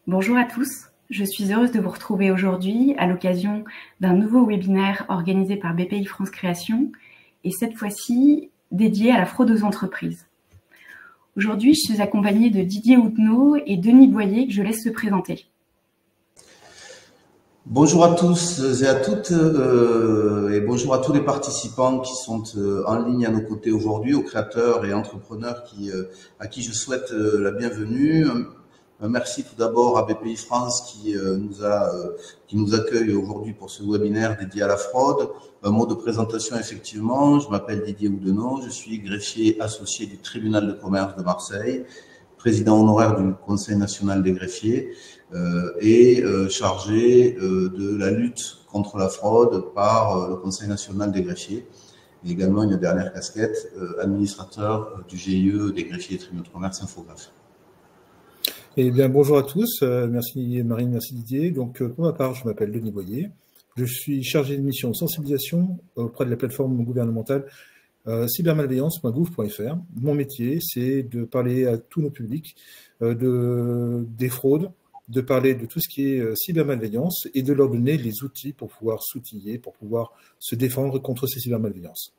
Bonjour à tous, je suis heureuse de vous retrouver aujourd'hui à l'occasion d'un nouveau webinaire organisé par BPI France Création et cette fois-ci dédié à la fraude aux entreprises. Aujourd'hui, je suis accompagnée de Didier Houtenot et Denis Boyer que je laisse se présenter. Bonjour à tous et à toutes et bonjour à tous les participants qui sont en ligne à nos côtés aujourd'hui, aux créateurs et entrepreneurs à qui je souhaite la bienvenue. Un merci tout d'abord à BPI France qui nous accueille aujourd'hui pour ce webinaire dédié à la fraude. Un mot de présentation effectivement, je m'appelle Didier Houtenot, je suis greffier associé du tribunal de commerce de Marseille, président honoraire du Conseil national des greffiers et chargé de la lutte contre la fraude par le Conseil national des greffiers. Et également une dernière casquette, administrateur du GIE des greffiers et tribunaux de commerce Infographe. Eh bien, bonjour à tous. Merci Marine, merci Didier. Donc, pour ma part, je m'appelle Denis Boyer. Je suis chargé de mission sensibilisation auprès de la plateforme gouvernementale cybermalveillance.gouv.fr. Mon métier, c'est de parler à tous nos publics des fraudes, de parler de tout ce qui est cybermalveillance et de leur donner les outils pour pouvoir s'outiller, pour pouvoir se défendre contre ces cybermalveillances.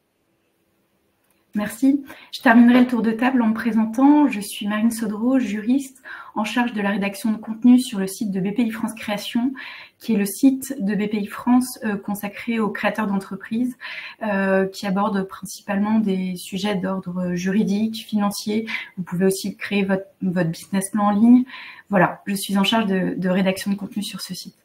Merci. Je terminerai le tour de table en me présentant. Je suis Marine Sodreau, juriste en charge de la rédaction de contenu sur le site de BPI France Création, qui est le site de BPI France consacré aux créateurs d'entreprises, qui aborde principalement des sujets d'ordre juridique, financier. Vous pouvez aussi créer votre business plan en ligne. Voilà, je suis en charge de rédaction de contenu sur ce site.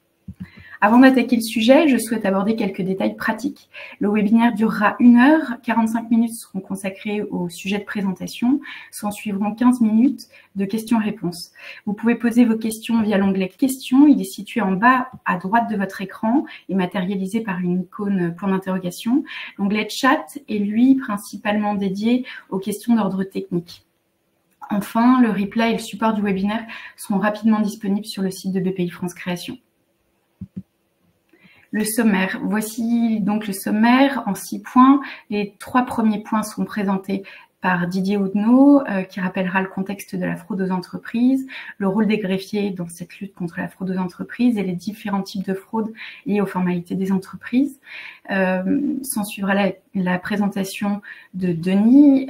Avant d'attaquer le sujet, je souhaite aborder quelques détails pratiques. Le webinaire durera 1 heure, 45 minutes seront consacrées au sujet de présentation, s'en suivront 15 minutes de questions-réponses. Vous pouvez poser vos questions via l'onglet « Questions », il est situé en bas à droite de votre écran et matérialisé par une icône point d'interrogation. L'onglet « Chat » est lui principalement dédié aux questions d'ordre technique. Enfin, le replay et le support du webinaire seront rapidement disponibles sur le site de BPI France Création. Le sommaire. Voici donc le sommaire en 6 points. Les 3 premiers points sont présentés par Didier Houtenot, qui rappellera le contexte de la fraude aux entreprises, le rôle des greffiers dans cette lutte contre la fraude aux entreprises et les différents types de fraudes liées aux formalités des entreprises. S'en suivra la présentation de Denis,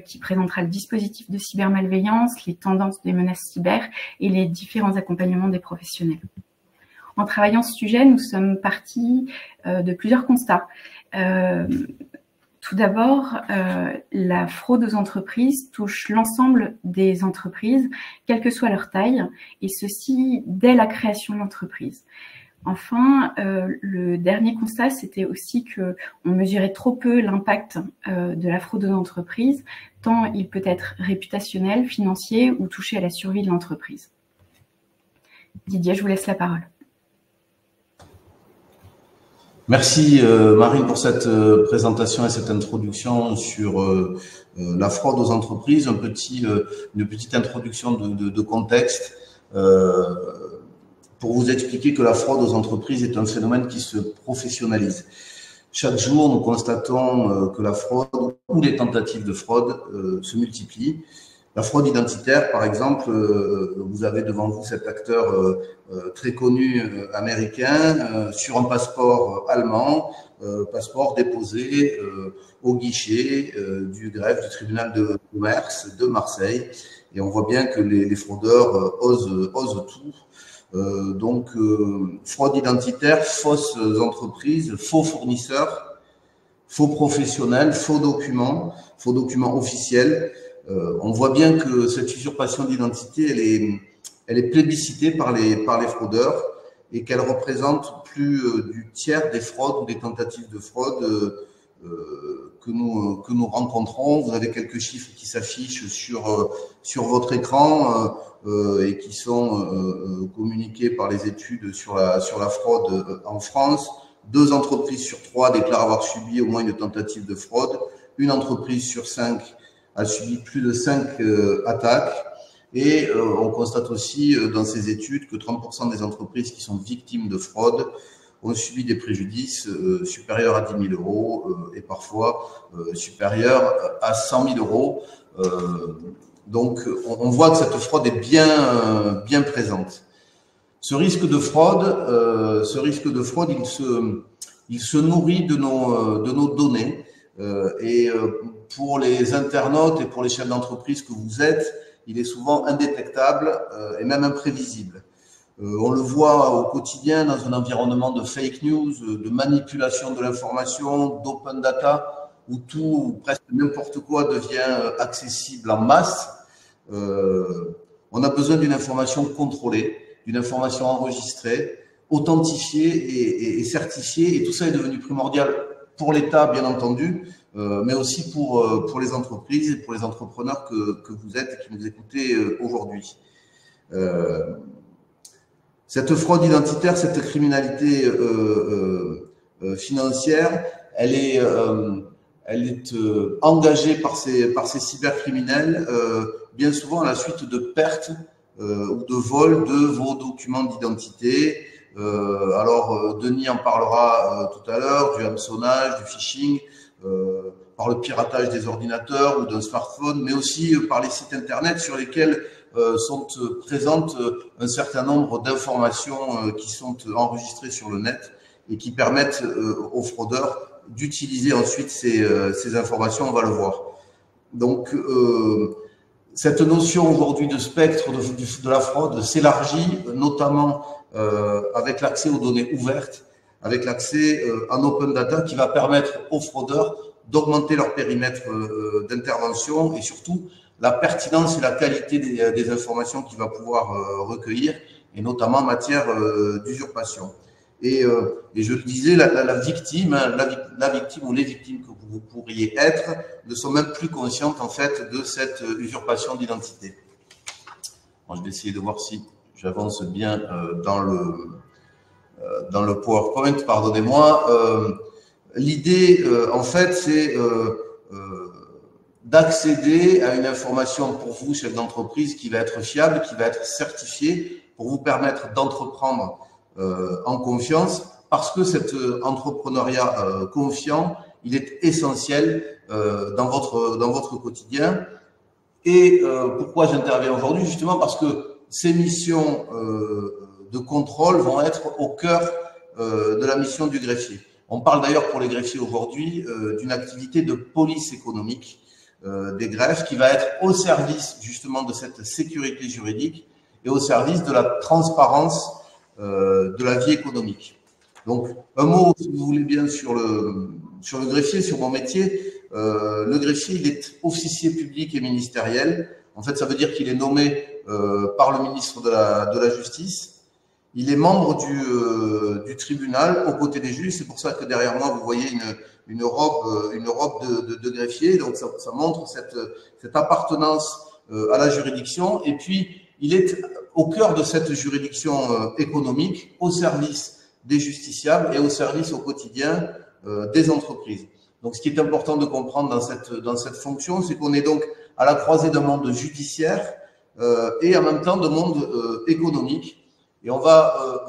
qui présentera le dispositif de cybermalveillance, les tendances des menaces cyber et les différents accompagnements des professionnels. En travaillant ce sujet, nous sommes partis de plusieurs constats. Tout d'abord, la fraude aux entreprises touche l'ensemble des entreprises, quelle que soit leur taille, et ceci dès la création de l'entreprise. Enfin, le dernier constat, c'était aussi qu'on mesurait trop peu l'impact de la fraude aux entreprises, tant il peut être réputationnel, financier ou toucher à la survie de l'entreprise. Didier, je vous laisse la parole. Merci Marine pour cette présentation et cette introduction sur la fraude aux entreprises. Une petite introduction de contexte pour vous expliquer que la fraude aux entreprises est un phénomène qui se professionnalise. Chaque jour, nous constatons que la fraude ou les tentatives de fraude se multiplient. La fraude identitaire, par exemple, vous avez devant vous cet acteur très connu américain sur un passeport allemand, passeport déposé au guichet du greffe du tribunal de commerce de Marseille. Et on voit bien que les fraudeurs osent tout. Donc, fraude identitaire, fausses entreprises, faux fournisseurs, faux professionnels, faux documents officiels. On voit bien que cette usurpation d'identité, elle est plébiscitée par les fraudeurs et qu'elle représente plus du tiers des fraudes ou des tentatives de fraude que nous rencontrons. Vous avez quelques chiffres qui s'affichent sur votre écran et qui sont communiqués par les études sur la fraude en France. 2 entreprises sur 3 déclarent avoir subi au moins une tentative de fraude. Une entreprise sur 5 a subi plus de 5 attaques et on constate aussi dans ces études que 30% des entreprises qui sont victimes de fraude ont subi des préjudices supérieurs à 10 000 euros et parfois supérieurs à 100 000 euros. Donc on voit que cette fraude est bien présente. Ce risque de fraude, il se nourrit de nos données. Pour les internautes et pour les chefs d'entreprise que vous êtes, il est souvent indétectable et même imprévisible. On le voit au quotidien dans un environnement de fake news, de manipulation de l'information, d'open data, où tout, presque n'importe quoi devient accessible en masse. On a besoin d'une information contrôlée, d'une information enregistrée, authentifiée et certifiée. Et tout ça est devenu primordial pour l'État, bien entendu, mais aussi pour les entreprises et pour les entrepreneurs que vous êtes et qui nous écoutez aujourd'hui. Cette fraude identitaire, cette criminalité financière, elle est engagée par ces cybercriminels, bien souvent à la suite de pertes ou de vol de vos documents d'identité. Alors, Denis en parlera tout à l'heure, du hameçonnage, du phishing, par le piratage des ordinateurs ou d'un smartphone, mais aussi par les sites internet sur lesquels sont présentes un certain nombre d'informations qui sont enregistrées sur le net et qui permettent aux fraudeurs d'utiliser ensuite ces informations, on va le voir. Donc, cette notion aujourd'hui de spectre de la fraude s'élargit, notamment avec l'accès aux données ouvertes, avec l'accès en open data qui va permettre aux fraudeurs d'augmenter leur périmètre d'intervention et surtout la pertinence et la qualité des informations qu'il va pouvoir recueillir, et notamment en matière d'usurpation. Et je le disais, la victime, la victime ou les victimes que vous pourriez être ne sont même plus conscientes en fait de cette usurpation d'identité. Bon, je vais essayer de voir si j'avance bien dans le PowerPoint, pardonnez-moi. L'idée, en fait, c'est d'accéder à une information pour vous, chef d'entreprise, qui va être fiable, qui va être certifiée pour vous permettre d'entreprendre en confiance, parce que cet entrepreneuriat confiant, il est essentiel dans votre quotidien. Et pourquoi j'interviens aujourd'hui? Justement parce que ces missions de contrôle vont être au cœur de la mission du greffier. On parle d'ailleurs pour les greffiers aujourd'hui d'une activité de police économique des greffes qui va être au service justement de cette sécurité juridique et au service de la transparence de la vie économique. Donc, un mot, si vous voulez bien, sur le greffier, sur mon métier. Le greffier, il est officier public et ministériel. En fait, ça veut dire qu'il est nommé par le ministre de la Justice. Il est membre du tribunal aux côtés des juges. C'est pour ça que derrière moi, vous voyez une robe de greffier. Donc, ça montre cette appartenance à la juridiction. Et puis, il est au cœur de cette juridiction économique, au service des justiciables et au service au quotidien des entreprises. Donc, ce qui est important de comprendre dans cette fonction, c'est qu'on est donc à la croisée d'un monde judiciaire et en même temps d'un monde économique. Et on va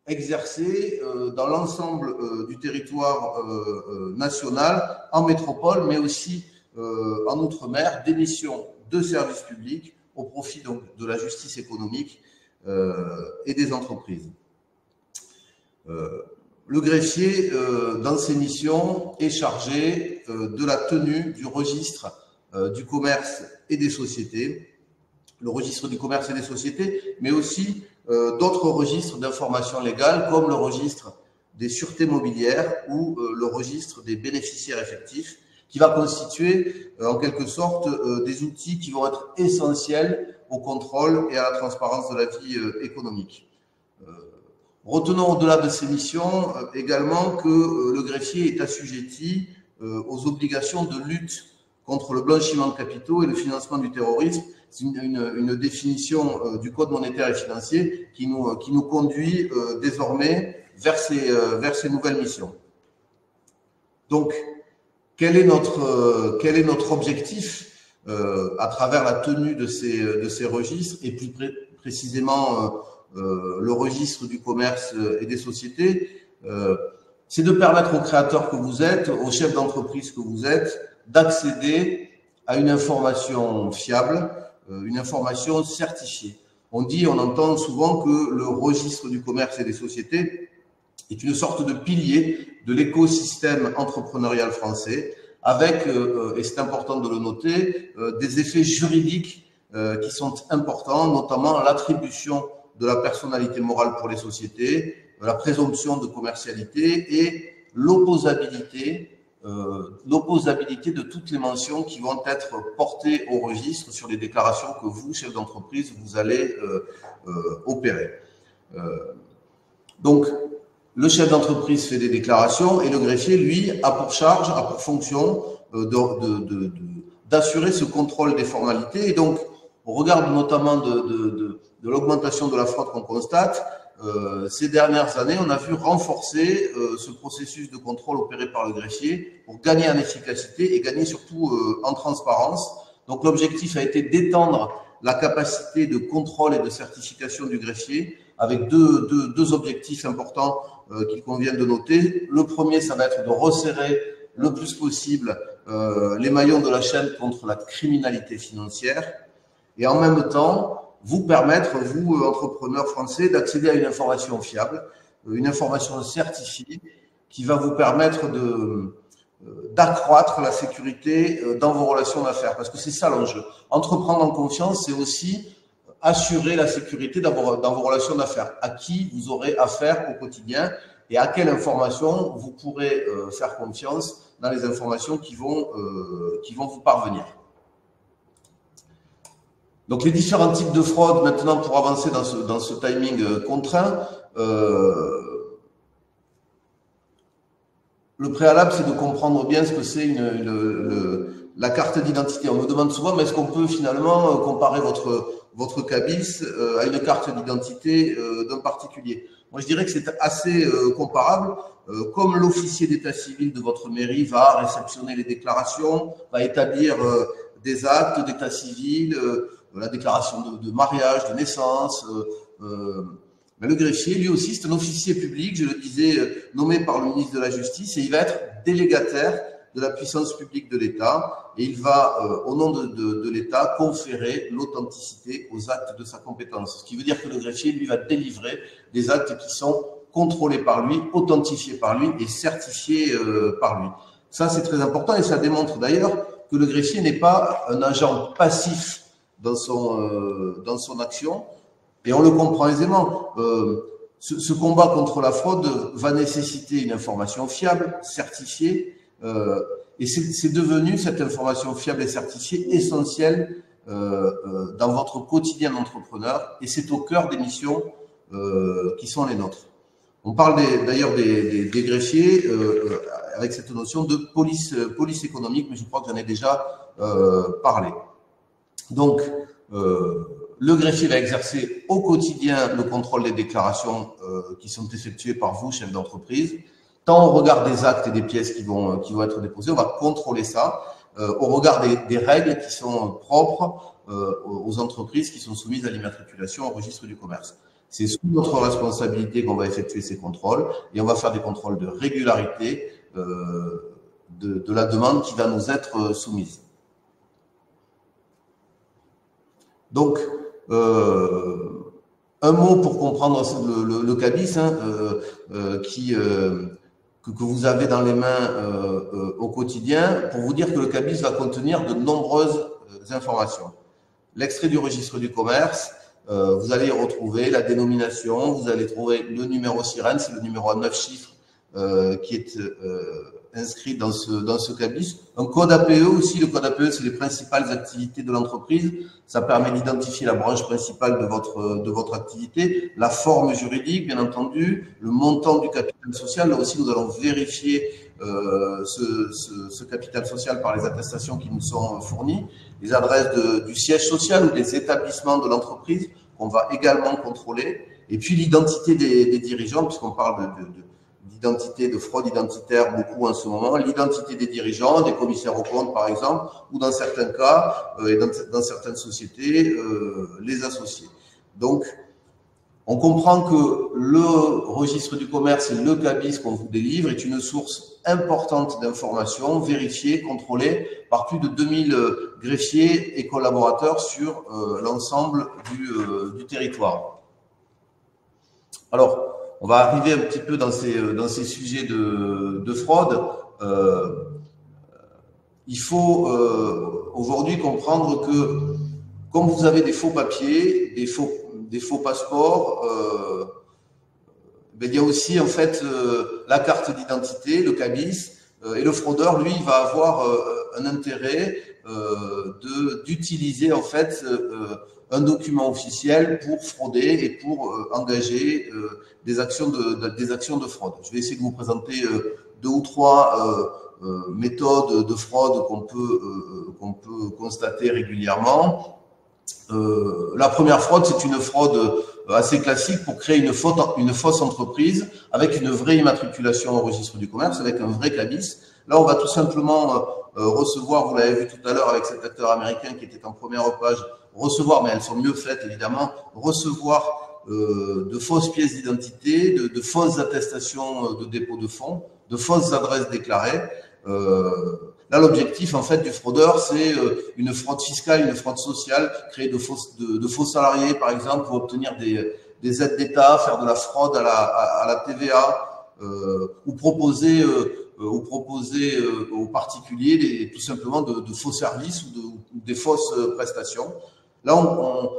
exercer dans l'ensemble du territoire national, en métropole, mais aussi en outre-mer, des missions de service public au profit donc de la justice économique et des entreprises. Le greffier, dans ses missions, est chargé de la tenue du registre du commerce et des sociétés, le registre du commerce et des sociétés, mais aussi d'autres registres d'information légale, comme le registre des sûretés mobilières ou le registre des bénéficiaires effectifs, qui va constituer en quelque sorte des outils qui vont être essentiels au contrôle et à la transparence de la vie économique. Retenons au-delà de ces missions également que le greffier est assujetti aux obligations de lutte contre le blanchiment de capitaux et le financement du terrorisme. C'est une définition du Code monétaire et financier qui nous conduit désormais vers ces nouvelles missions. Donc, quel est notre objectif à travers la tenue de ces registres et plus précisément le registre du commerce et des sociétés? C'est de permettre aux créateurs que vous êtes, aux chefs d'entreprise que vous êtes, d'accéder à une information fiable, une information certifiée. On entend souvent que le registre du commerce et des sociétés est une sorte de pilier de l'écosystème entrepreneurial français, avec, et c'est important de le noter, des effets juridiques qui sont importants, notamment l'attribution de la personnalité morale pour les sociétés, la présomption de commercialité et l'opposabilité de toutes les mentions qui vont être portées au registre sur les déclarations que vous, chef d'entreprise, vous allez opérer. Donc, le chef d'entreprise fait des déclarations et le greffier, lui, a pour charge, a pour fonction d'assurer ce contrôle des formalités. Et donc, on regarde notamment de l'augmentation de la fraude qu'on constate. Ces dernières années, on a vu renforcer ce processus de contrôle opéré par le greffier pour gagner en efficacité et gagner surtout en transparence. Donc, l'objectif a été d'étendre la capacité de contrôle et de certification du greffier avec deux objectifs importants qu'il convient de noter. Le premier, ça va être de resserrer le plus possible les maillons de la chaîne contre la criminalité financière et en même temps vous permettre, vous, entrepreneurs français, d'accéder à une information fiable, une information certifiée qui va vous permettre d'accroître la sécurité dans vos relations d'affaires. Parce que c'est ça l'enjeu. Entreprendre en confiance, c'est aussi assurer la sécurité dans vos relations d'affaires. À qui vous aurez affaire au quotidien et à quelle information vous pourrez faire confiance dans les informations qui vont vous parvenir. Donc, les différents types de fraude, maintenant, pour avancer dans ce timing contraint, le préalable, c'est de comprendre bien ce que c'est la carte d'identité. On me demande souvent, mais est-ce qu'on peut finalement comparer votre cabis à une carte d'identité d'un particulier? Moi, je dirais que c'est assez comparable. Comme l'officier d'état civil de votre mairie va réceptionner les déclarations, va établir des actes d'état civil, la déclaration de mariage, de naissance. Mais le greffier, lui aussi, c'est un officier public, je le disais, nommé par le ministre de la Justice, et il va être délégataire de la puissance publique de l'État, et il va, au nom de l'État, conférer l'authenticité aux actes de sa compétence. Ce qui veut dire que le greffier, lui, va délivrer des actes qui sont contrôlés par lui, authentifiés par lui et certifiés par lui. Ça, c'est très important, et ça démontre d'ailleurs que le greffier n'est pas un agent passif dans son action, et on le comprend aisément. Ce combat contre la fraude va nécessiter une information fiable, certifiée, et c'est devenu, cette information fiable et certifiée, essentielle dans votre quotidien d'entrepreneur, et c'est au cœur des missions qui sont les nôtres. On parle d'ailleurs des greffiers avec cette notion de police économique, mais je crois que j'en ai déjà parlé. Donc, le greffier va exercer au quotidien le contrôle des déclarations qui sont effectuées par vous, chef d'entreprise. Tant au regard des actes et des pièces qui vont être déposées, on va contrôler ça au regard des règles qui sont propres aux entreprises qui sont soumises à l'immatriculation au registre du commerce. C'est sous notre responsabilité qu'on va effectuer ces contrôles et on va faire des contrôles de régularité de la demande qui va nous être soumise. Donc, un mot pour comprendre le cabis que vous avez dans les mains au quotidien, pour vous dire que le cabis va contenir de nombreuses informations. L'extrait du registre du commerce, vous allez y retrouver la dénomination, vous allez trouver le numéro sirène, c'est le numéro à 9 chiffres qui est inscrit dans ce cabis. Un code APE aussi, le code APE, c'est les principales activités de l'entreprise. Ça permet d'identifier la branche principale de votre activité, la forme juridique, bien entendu, le montant du capital social. Là aussi, nous allons vérifier ce capital social par les attestations qui nous sont fournies, les adresses du siège social ou des établissements de l'entreprise qu'on va également contrôler, et puis l'identité des dirigeants, puisqu'on parle d'identité, de fraude identitaire beaucoup en ce moment, l'identité des dirigeants, des commissaires aux comptes par exemple, ou dans certains cas, et dans certaines sociétés, les associés. Donc, On comprend que le registre du commerce et le CABIS qu'on vous délivre est une source importante d'informations vérifiées, contrôlées par plus de 2000 greffiers et collaborateurs sur l'ensemble du territoire. Alors, on va arriver un petit peu dans ces sujets de fraude. Il faut aujourd'hui comprendre que comme vous avez des faux papiers, des faux passeports, il y a aussi en fait la carte d'identité, le CABIS, et le fraudeur, lui, il va avoir un intérêt d'utiliser en fait un document officiel pour frauder et pour engager des actions de fraude. Je vais essayer de vous présenter 2 ou 3 méthodes de fraude qu'on peut constater régulièrement. La première fraude, c'est une fraude assez classique pour créer une fausse entreprise avec une vraie immatriculation au registre du commerce, avec un vrai CABIS. Là, on va tout simplement recevoir, vous l'avez vu tout à l'heure avec cet acteur américain qui était en première page, recevoir, mais elles sont mieux faites évidemment, recevoir de fausses pièces d'identité, de fausses attestations de dépôt de fonds, de fausses adresses déclarées. Là, l'objectif en fait du fraudeur, c'est une fraude fiscale, une fraude sociale, créer de faux salariés, par exemple, pour obtenir des aides d'État, faire de la fraude à la TVA, ou proposer aux particuliers tout simplement de faux services ou des fausses prestations. Là,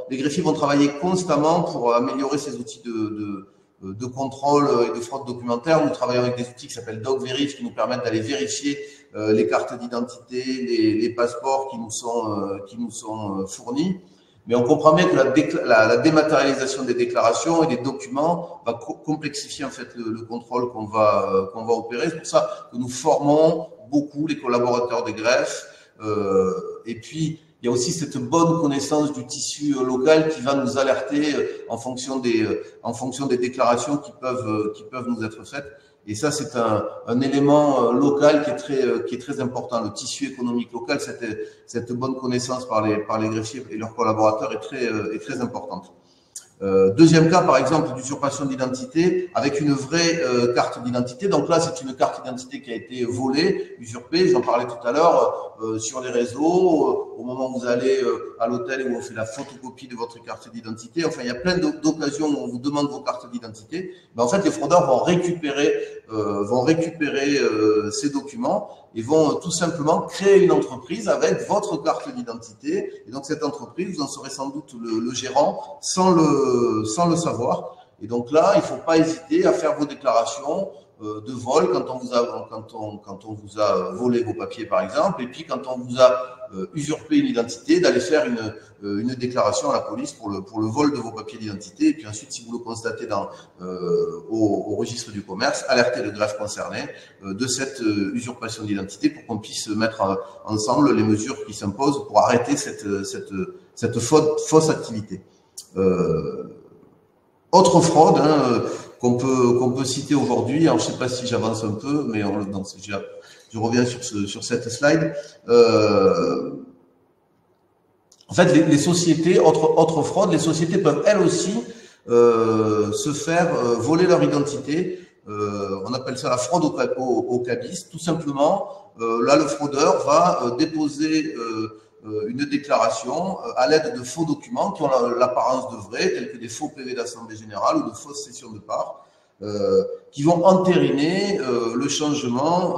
les greffiers vont travailler constamment pour améliorer ces outils de contrôle et de fraude documentaire. Nous travaillons avec des outils qui s'appellent DocVerif, qui nous permettent d'aller vérifier les cartes d'identité, les passeports qui nous sont fournis. Mais on comprend bien que la dématérialisation des déclarations et des documents va complexifier en fait le contrôle qu'on va opérer. C'est pour ça que nous formons beaucoup les collaborateurs des greffes. Et puis, il y a aussi cette bonne connaissance du tissu local qui va nous alerter en fonction des déclarations qui peuvent nous être faites. Et ça, c'est un élément local qui est très important. Le tissu économique local, cette bonne connaissance par les greffiers et leurs collaborateurs est très importante. Deuxième cas, par exemple, d'usurpation d'identité avec une vraie carte d'identité. Donc là, c'est une carte d'identité qui a été volée, usurpée. J'en parlais tout à l'heure sur les réseaux. Au moment où vous allez à l'hôtel et où on fait la photocopie de votre carte d'identité. Enfin, il y a plein d'occasions où on vous demande vos cartes d'identité. Mais en fait, les fraudeurs vont récupérer ces documents et vont tout simplement créer une entreprise avec votre carte d'identité. Et donc, cette entreprise, vous en serez sans doute le gérant sans le savoir. Et donc là, il ne faut pas hésiter à faire vos déclarations de vol quand on vous a volé vos papiers, par exemple, et puis quand on vous a usurpé une identité, d'aller faire une déclaration à la police pour le vol de vos papiers d'identité. Et puis ensuite, si vous le constatez au registre du commerce, alerter le greffe concerné de cette usurpation d'identité pour qu'on puisse mettre ensemble les mesures qui s'imposent pour arrêter cette fausse activité. Autre fraude qu'on peut citer aujourd'hui, alors je ne sais pas si j'avance un peu, mais je reviens sur cette slide. En fait, les sociétés, autre fraude, les sociétés peuvent elles aussi se faire voler leur identité. On appelle ça la fraude au CABIS. Tout simplement, là, le fraudeur va déposer une déclaration à l'aide de faux documents qui ont l'apparence de vrais, tels que des faux PV d'Assemblée Générale ou de fausses cessions de parts, qui vont entériner le changement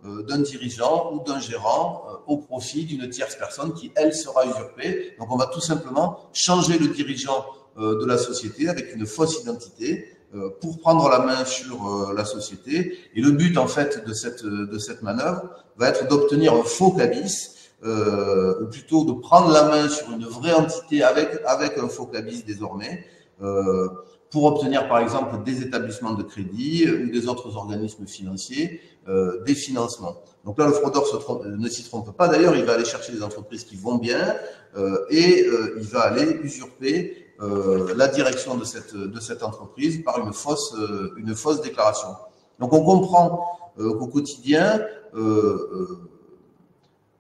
d'un dirigeant ou d'un gérant au profit d'une tierce personne qui, elle, sera usurpée. Donc, on va tout simplement changer le dirigeant de la société avec une fausse identité pour prendre la main sur la société. Et le but, en fait, de cette manœuvre va être d'obtenir un faux CABIS, ou plutôt de prendre la main sur une vraie entité avec un faux CABIS désormais, pour obtenir par exemple des établissements de crédit ou des autres organismes financiers, des financements. Donc là, le fraudeur ne s'y trompe pas. D'ailleurs, il va aller chercher des entreprises qui vont bien et il va aller usurper la direction de cette entreprise par une fausse déclaration. Donc on comprend qu'au quotidien,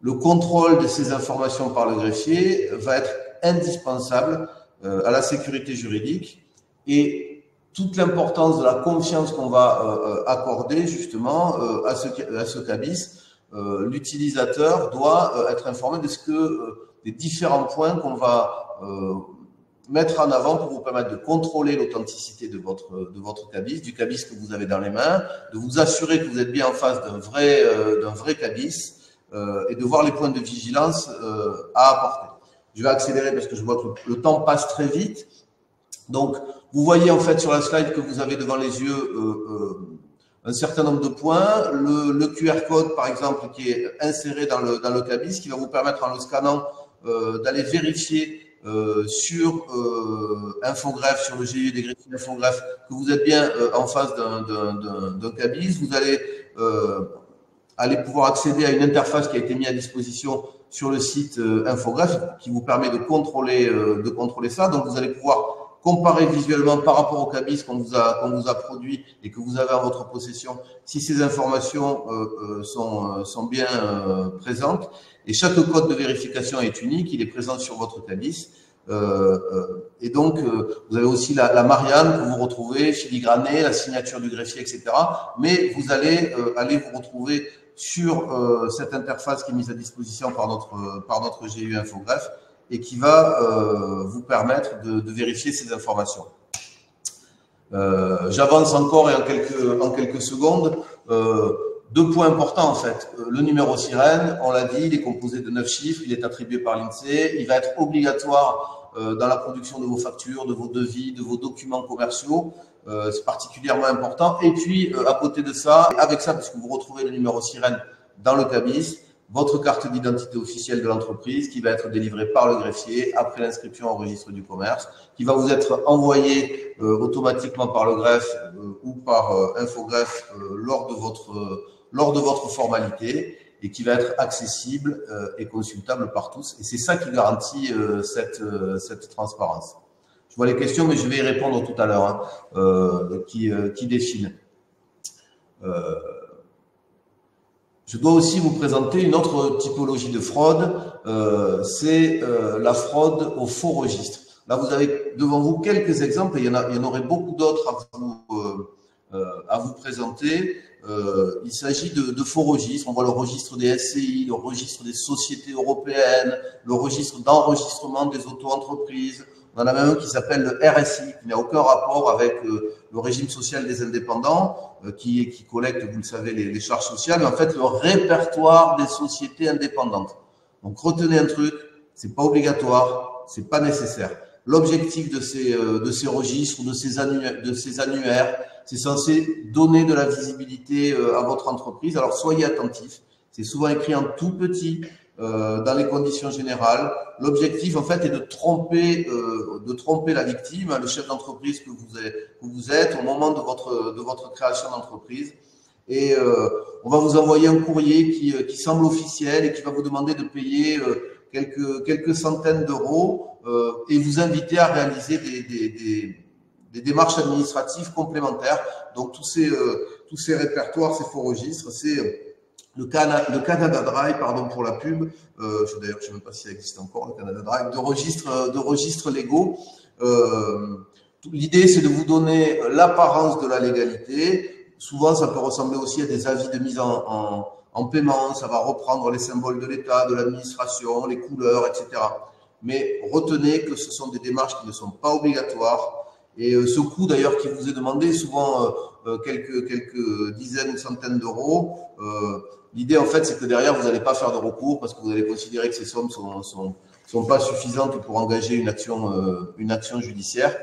le contrôle de ces informations par le greffier va être indispensable à la sécurité juridique et toute l'importance de la confiance qu'on va accorder justement à ce CABIS. L'utilisateur doit être informé de ce que des différents points qu'on va mettre en avant pour vous permettre de contrôler l'authenticité de votre CABIS, du CABIS que vous avez dans les mains, de vous assurer que vous êtes bien en face d'un vrai CABIS et de voir les points de vigilance à apporter. Je vais accélérer parce que je vois que le temps passe très vite. Donc, vous voyez en fait sur la slide que vous avez devant les yeux un certain nombre de points. Le QR code, par exemple, qui est inséré dans le CABIS, qui va vous permettre en le scannant d'aller vérifier sur Infogreffe, sur le GIE des greffiers Infogreffe, que vous êtes bien en face d'un CABIS. Vous allez aller pouvoir accéder à une interface qui a été mise à disposition sur le site Infogreffe, qui vous permet de contrôler ça. Donc, vous allez pouvoir comparer visuellement par rapport au CABIS qu'on vous a produit et que vous avez en votre possession, si ces informations sont bien présentes. Et chaque code de vérification est unique, il est présent sur votre CABIS. Et donc, vous avez aussi la Marianne que vous retrouvez, filigranée, la signature du greffier, etc. Mais vous allez aller vous retrouver sur cette interface qui est mise à disposition par notre GIE Infogreffe et qui va vous permettre de vérifier ces informations. J'avance encore et en quelques secondes. Deux points importants en fait. Le numéro sirène, on l'a dit, il est composé de 9 chiffres, il est attribué par l'INSEE, il va être obligatoire dans la production de vos factures, de vos devis, de vos documents commerciaux. C'est particulièrement important. Et puis, à côté de ça, avec ça, puisque vous retrouvez le numéro sirène dans le CABIS, votre carte d'identité officielle de l'entreprise qui va être délivrée par le greffier après l'inscription au registre du commerce, qui va vous être envoyée automatiquement par le greffe ou par Infogreffe lors de votre formalité et qui va être accessible et consultable par tous. Et c'est ça qui garantit cette transparence. Je vois les questions, mais je vais y répondre tout à l'heure, qui défilent. Je dois aussi vous présenter une autre typologie de fraude, c'est la fraude au faux registre. Là, vous avez devant vous quelques exemples, et il y en aurait beaucoup d'autres à vous présenter. Il s'agit de faux registres. On voit le registre des SCI, le registre des sociétés européennes, le registre d'enregistrement des auto-entreprises. On en a même un qui s'appelle le RSI, qui n'a aucun rapport avec le régime social des indépendants, qui collecte, vous le savez, les charges sociales, mais en fait le répertoire des sociétés indépendantes. Donc retenez un truc, c'est pas obligatoire, c'est pas nécessaire. L'objectif de ces registres ou de ces annuaires, c'est censé donner de la visibilité à votre entreprise. Alors soyez attentifs, c'est souvent écrit en tout petit. Dans les conditions générales, l'objectif en fait est de tromper la victime, le chef d'entreprise que vous êtes au moment de votre création d'entreprise. Et on va vous envoyer un courrier qui semble officiel et qui va vous demander de payer quelques centaines d'euros et vous inviter à réaliser des démarches administratives complémentaires. Donc tous ces répertoires, ces faux registres, c'est le Canada Drive, pardon pour la pub, d'ailleurs je ne sais même pas si ça existe encore, le Canada Drive, de registres légaux. L'idée c'est de vous donner l'apparence de la légalité. Souvent ça peut ressembler aussi à des avis de mise en paiement, ça va reprendre les symboles de l'État, de l'administration, les couleurs, etc. Mais retenez que ce sont des démarches qui ne sont pas obligatoires. Et ce coût d'ailleurs qui vous est demandé, souvent quelques dizaines ou centaines d'euros, l'idée en fait c'est que derrière vous n'allez pas faire de recours parce que vous allez considérer que ces sommes sont pas suffisantes pour engager une action judiciaire.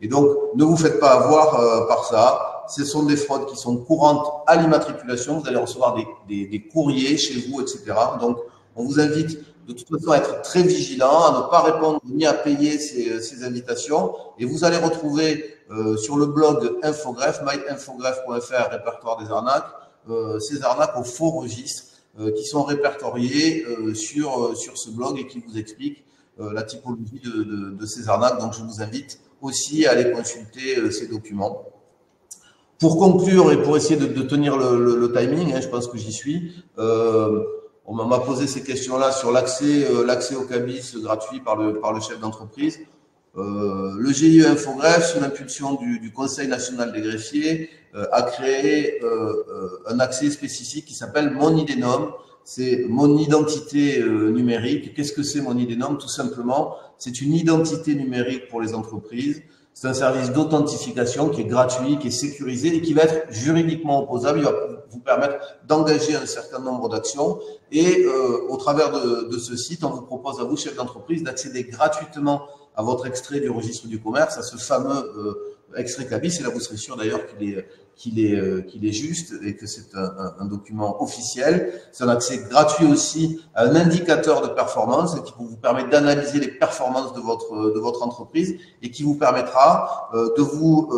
Et donc ne vous faites pas avoir par ça. Ce sont des fraudes qui sont courantes à l'immatriculation. Vous allez recevoir des courriers chez vous, etc. Donc on vous invite de toute façon à être très vigilant, à ne pas répondre ni à payer ces invitations. Et vous allez retrouver sur le blog Infogreffe, myinfogreffe.fr, répertoire des arnaques, ces arnaques au faux registre qui sont répertoriées sur ce blog et qui vous expliquent la typologie de ces arnaques. Donc je vous invite aussi à aller consulter ces documents. Pour conclure et pour essayer de tenir le timing, je pense que j'y suis, on m'a posé ces questions-là sur l'accès au CABIS gratuit par le chef d'entreprise. Le GIE Infogreffe, sous l'impulsion du Conseil national des greffiers, a créé un accès spécifique qui s'appelle Mon IDNOM. C'est mon identité numérique. Qu'est-ce que c'est mon IDNOM? Tout simplement, c'est une identité numérique pour les entreprises. C'est un service d'authentification qui est gratuit, qui est sécurisé et qui va être juridiquement opposable. Il va vous permettre d'engager un certain nombre d'actions. Et au travers de ce site, on vous propose à vous, chef d'entreprise, d'accéder gratuitement à votre extrait du registre du commerce, à ce fameux extrait CABIS. Et là, vous serez sûr d'ailleurs qu'il est juste et que c'est un document officiel. C'est un accès gratuit aussi à un indicateur de performance qui vous permet d'analyser les performances de votre entreprise et qui vous permettra de vous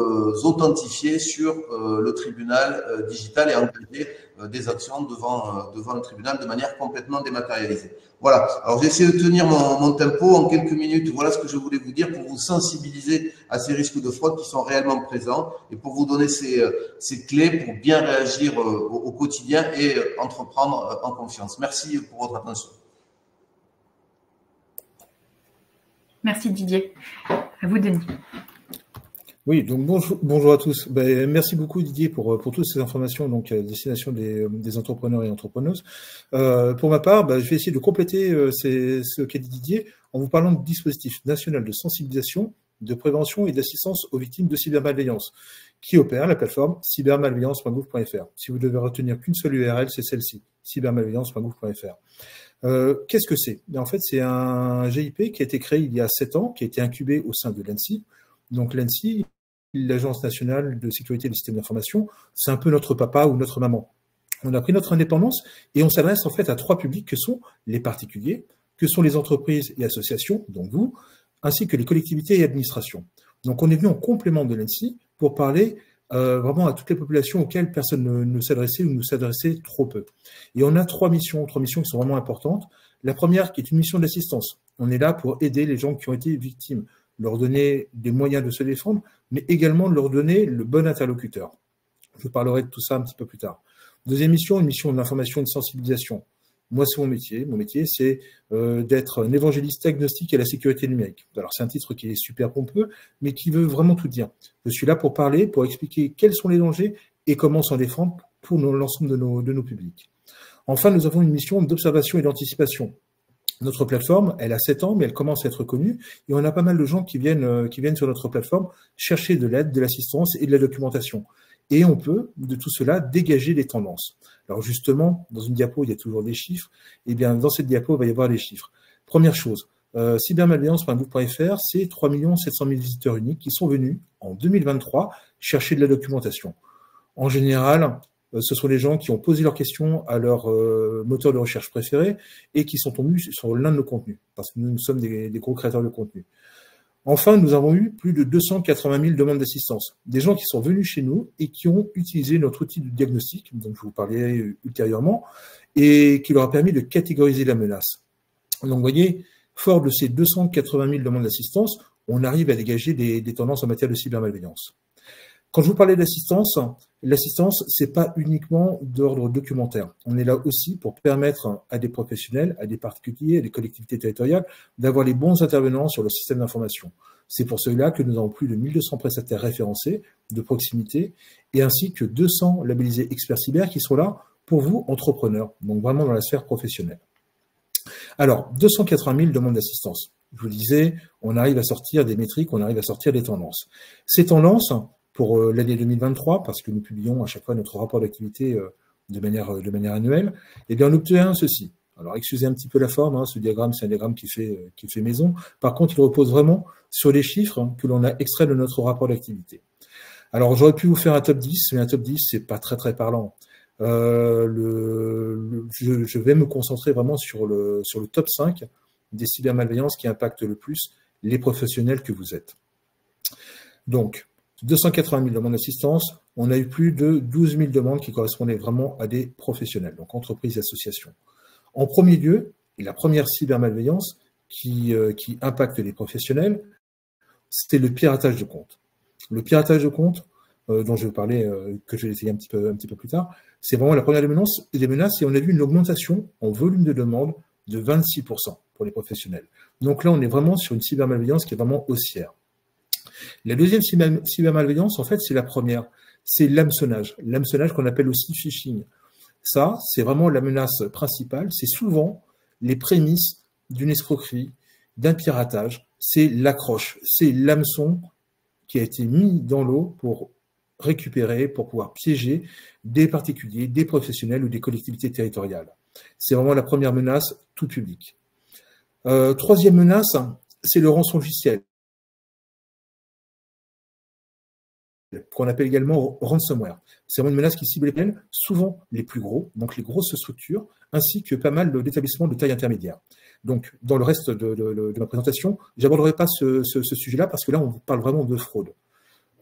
authentifier sur le tribunal digital et engager des actions devant le tribunal de manière complètement dématérialisée. Voilà. Alors, j'ai essayé de tenir mon tempo en quelques minutes. Voilà ce que je voulais vous dire pour vous sensibiliser à ces risques de fraude qui sont réellement présents et pour vous donner ces clés pour bien réagir au quotidien et entreprendre en confiance. Merci pour votre attention. Merci Didier. À vous, Denis. Oui, donc bonjour à tous. Merci beaucoup Didier pour toutes ces informations donc à destination des entrepreneurs et entrepreneuses. Pour ma part, je vais essayer de compléter ce qu'a dit Didier en vous parlant du dispositif national de sensibilisation, de prévention et d'assistance aux victimes de cybermalveillance qui opère la plateforme cybermalveillance.gouv.fr. Si vous devez retenir qu'une seule URL, c'est celle-ci, cybermalveillance.gouv.fr. Qu'est-ce que c'est? En fait, c'est un GIP qui a été créé il y a 7 ans, qui a été incubé au sein de l'ANSSI. Donc l'ANSSI, l'Agence nationale de sécurité des systèmes d'information, c'est un peu notre papa ou notre maman. On a pris notre indépendance et on s'adresse en fait à 3 publics que sont les particuliers, que sont les entreprises et associations, donc vous, ainsi que les collectivités et administrations. Donc on est venu en complément de l'ANSSI pour parler vraiment à toutes les populations auxquelles personne ne s'adressait ou ne s'adressait trop peu. Et on a 3 missions qui sont vraiment importantes. La première qui est une mission d'assistance. On est là pour aider les gens qui ont été victimes, leur donner des moyens de se défendre, mais également leur donner le bon interlocuteur. Je parlerai de tout ça un petit peu plus tard. Deuxième mission, une mission d'information et de sensibilisation. Moi, c'est mon métier. Mon métier, c'est d'être un évangéliste agnostique à la sécurité numérique. Alors, c'est un titre qui est super pompeux, mais qui veut vraiment tout dire. Je suis là pour parler, pour expliquer quels sont les dangers et comment s'en défendre pour l'ensemble de nos publics. Enfin, nous avons une mission d'observation et d'anticipation. Notre plateforme, elle a 7 ans, mais elle commence à être connue et on a pas mal de gens qui viennent sur notre plateforme chercher de l'aide, de l'assistance et de la documentation. Et on peut, de tout cela, dégager des tendances. Alors justement, dans une diapo, il y a toujours des chiffres. Et bien, dans cette diapo, il va y avoir les chiffres. Première chose, cybermalveillance.gouv.fr, c'est 3 700 000 visiteurs uniques qui sont venus en 2023 chercher de la documentation. En général, ce sont les gens qui ont posé leurs questions à leur moteur de recherche préféré et qui sont tombés sur l'un de nos contenus, parce que nous sommes des gros créateurs de contenu. Enfin, nous avons eu plus de 280 000 demandes d'assistance. Des gens qui sont venus chez nous et qui ont utilisé notre outil de diagnostic, dont je vous parlerai ultérieurement, et qui leur a permis de catégoriser la menace. Donc, vous voyez, fort de ces 280 000 demandes d'assistance, on arrive à dégager des tendances en matière de cybermalveillance. Quand je vous parlais d'assistance, l'assistance, c'est pas uniquement d'ordre documentaire. On est là aussi pour permettre à des professionnels, à des particuliers, à des collectivités territoriales d'avoir les bons intervenants sur le système d'information. C'est pour cela que nous avons plus de 1200 prestataires référencés de proximité et ainsi que 200 labellisés experts cyber qui sont là pour vous, entrepreneurs, donc vraiment dans la sphère professionnelle. Alors, 280 000 demandes d'assistance. Je vous disais, on arrive à sortir des métriques, on arrive à sortir des tendances. Ces tendances, pour l'année 2023, parce que nous publions à chaque fois notre rapport d'activité de manière annuelle, eh bien, on obtient ceci. Alors, excusez un petit peu la forme, hein, ce diagramme, c'est un diagramme qui fait maison. Par contre, il repose vraiment sur les chiffres que l'on a extraits de notre rapport d'activité. Alors, j'aurais pu vous faire un top 10, mais un top 10, c'est pas très, très parlant. Je vais me concentrer vraiment sur le top 5 des cybermalveillances qui impactent le plus les professionnels que vous êtes. Donc, 280 000 demandes d'assistance, on a eu plus de 12 000 demandes qui correspondaient vraiment à des professionnels, donc entreprises et associations. En premier lieu, et la première cybermalveillance qui impacte les professionnels, c'était le piratage de compte. Le piratage de compte, dont je vais parler, que je vais essayer un petit peu plus tard, c'est vraiment la première des menaces et on a vu une augmentation en volume de demandes de 26%. pour les professionnels. Donc là, on est vraiment sur une cybermalveillance qui est vraiment haussière. La deuxième cybermalveillance, en fait, c'est la première. C'est l'hameçonnage. L'hameçonnage qu'on appelle aussi phishing. Ça, c'est vraiment la menace principale. C'est souvent les prémices d'une escroquerie, d'un piratage. C'est l'accroche. C'est l'hameçon qui a été mis dans l'eau pour récupérer, pour pouvoir piéger des particuliers, des professionnels ou des collectivités territoriales. C'est vraiment la première menace, tout public. Troisième menace, c'est le rançon logiciel, qu'on appelle également ransomware. C'est vraiment une menace qui cible souvent les plus gros, donc les grosses structures, ainsi que pas mal d'établissements de taille intermédiaire. Donc, dans le reste de ma présentation, je n'aborderai pas ce sujet-là parce que là, on parle vraiment de fraude.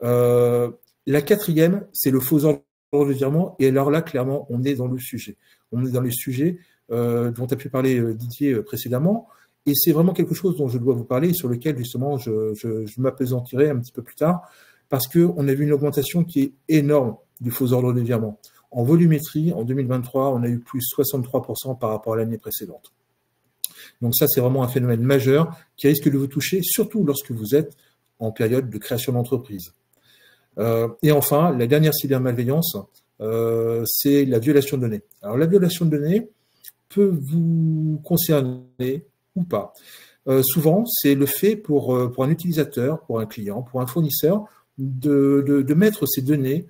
La quatrième, c'est le faux ordre de virement. Et alors là, clairement, on est dans le sujet. On est dans les sujets dont a pu parler Didier précédemment. Et c'est vraiment quelque chose dont je dois vous parler et sur lequel, justement, je m'appesantirai un petit peu plus tard parce qu'on a vu une augmentation qui est énorme du faux ordre de virement. En volumétrie, en 2023, on a eu plus 63% par rapport à l'année précédente. Donc ça, c'est vraiment un phénomène majeur qui risque de vous toucher, surtout lorsque vous êtes en période de création d'entreprise. Et enfin, la dernière cybermalveillance, c'est la violation de données. Alors la violation de données peut vous concerner ou pas. Souvent, c'est le fait pour un utilisateur, pour un client, pour un fournisseur, de mettre ces données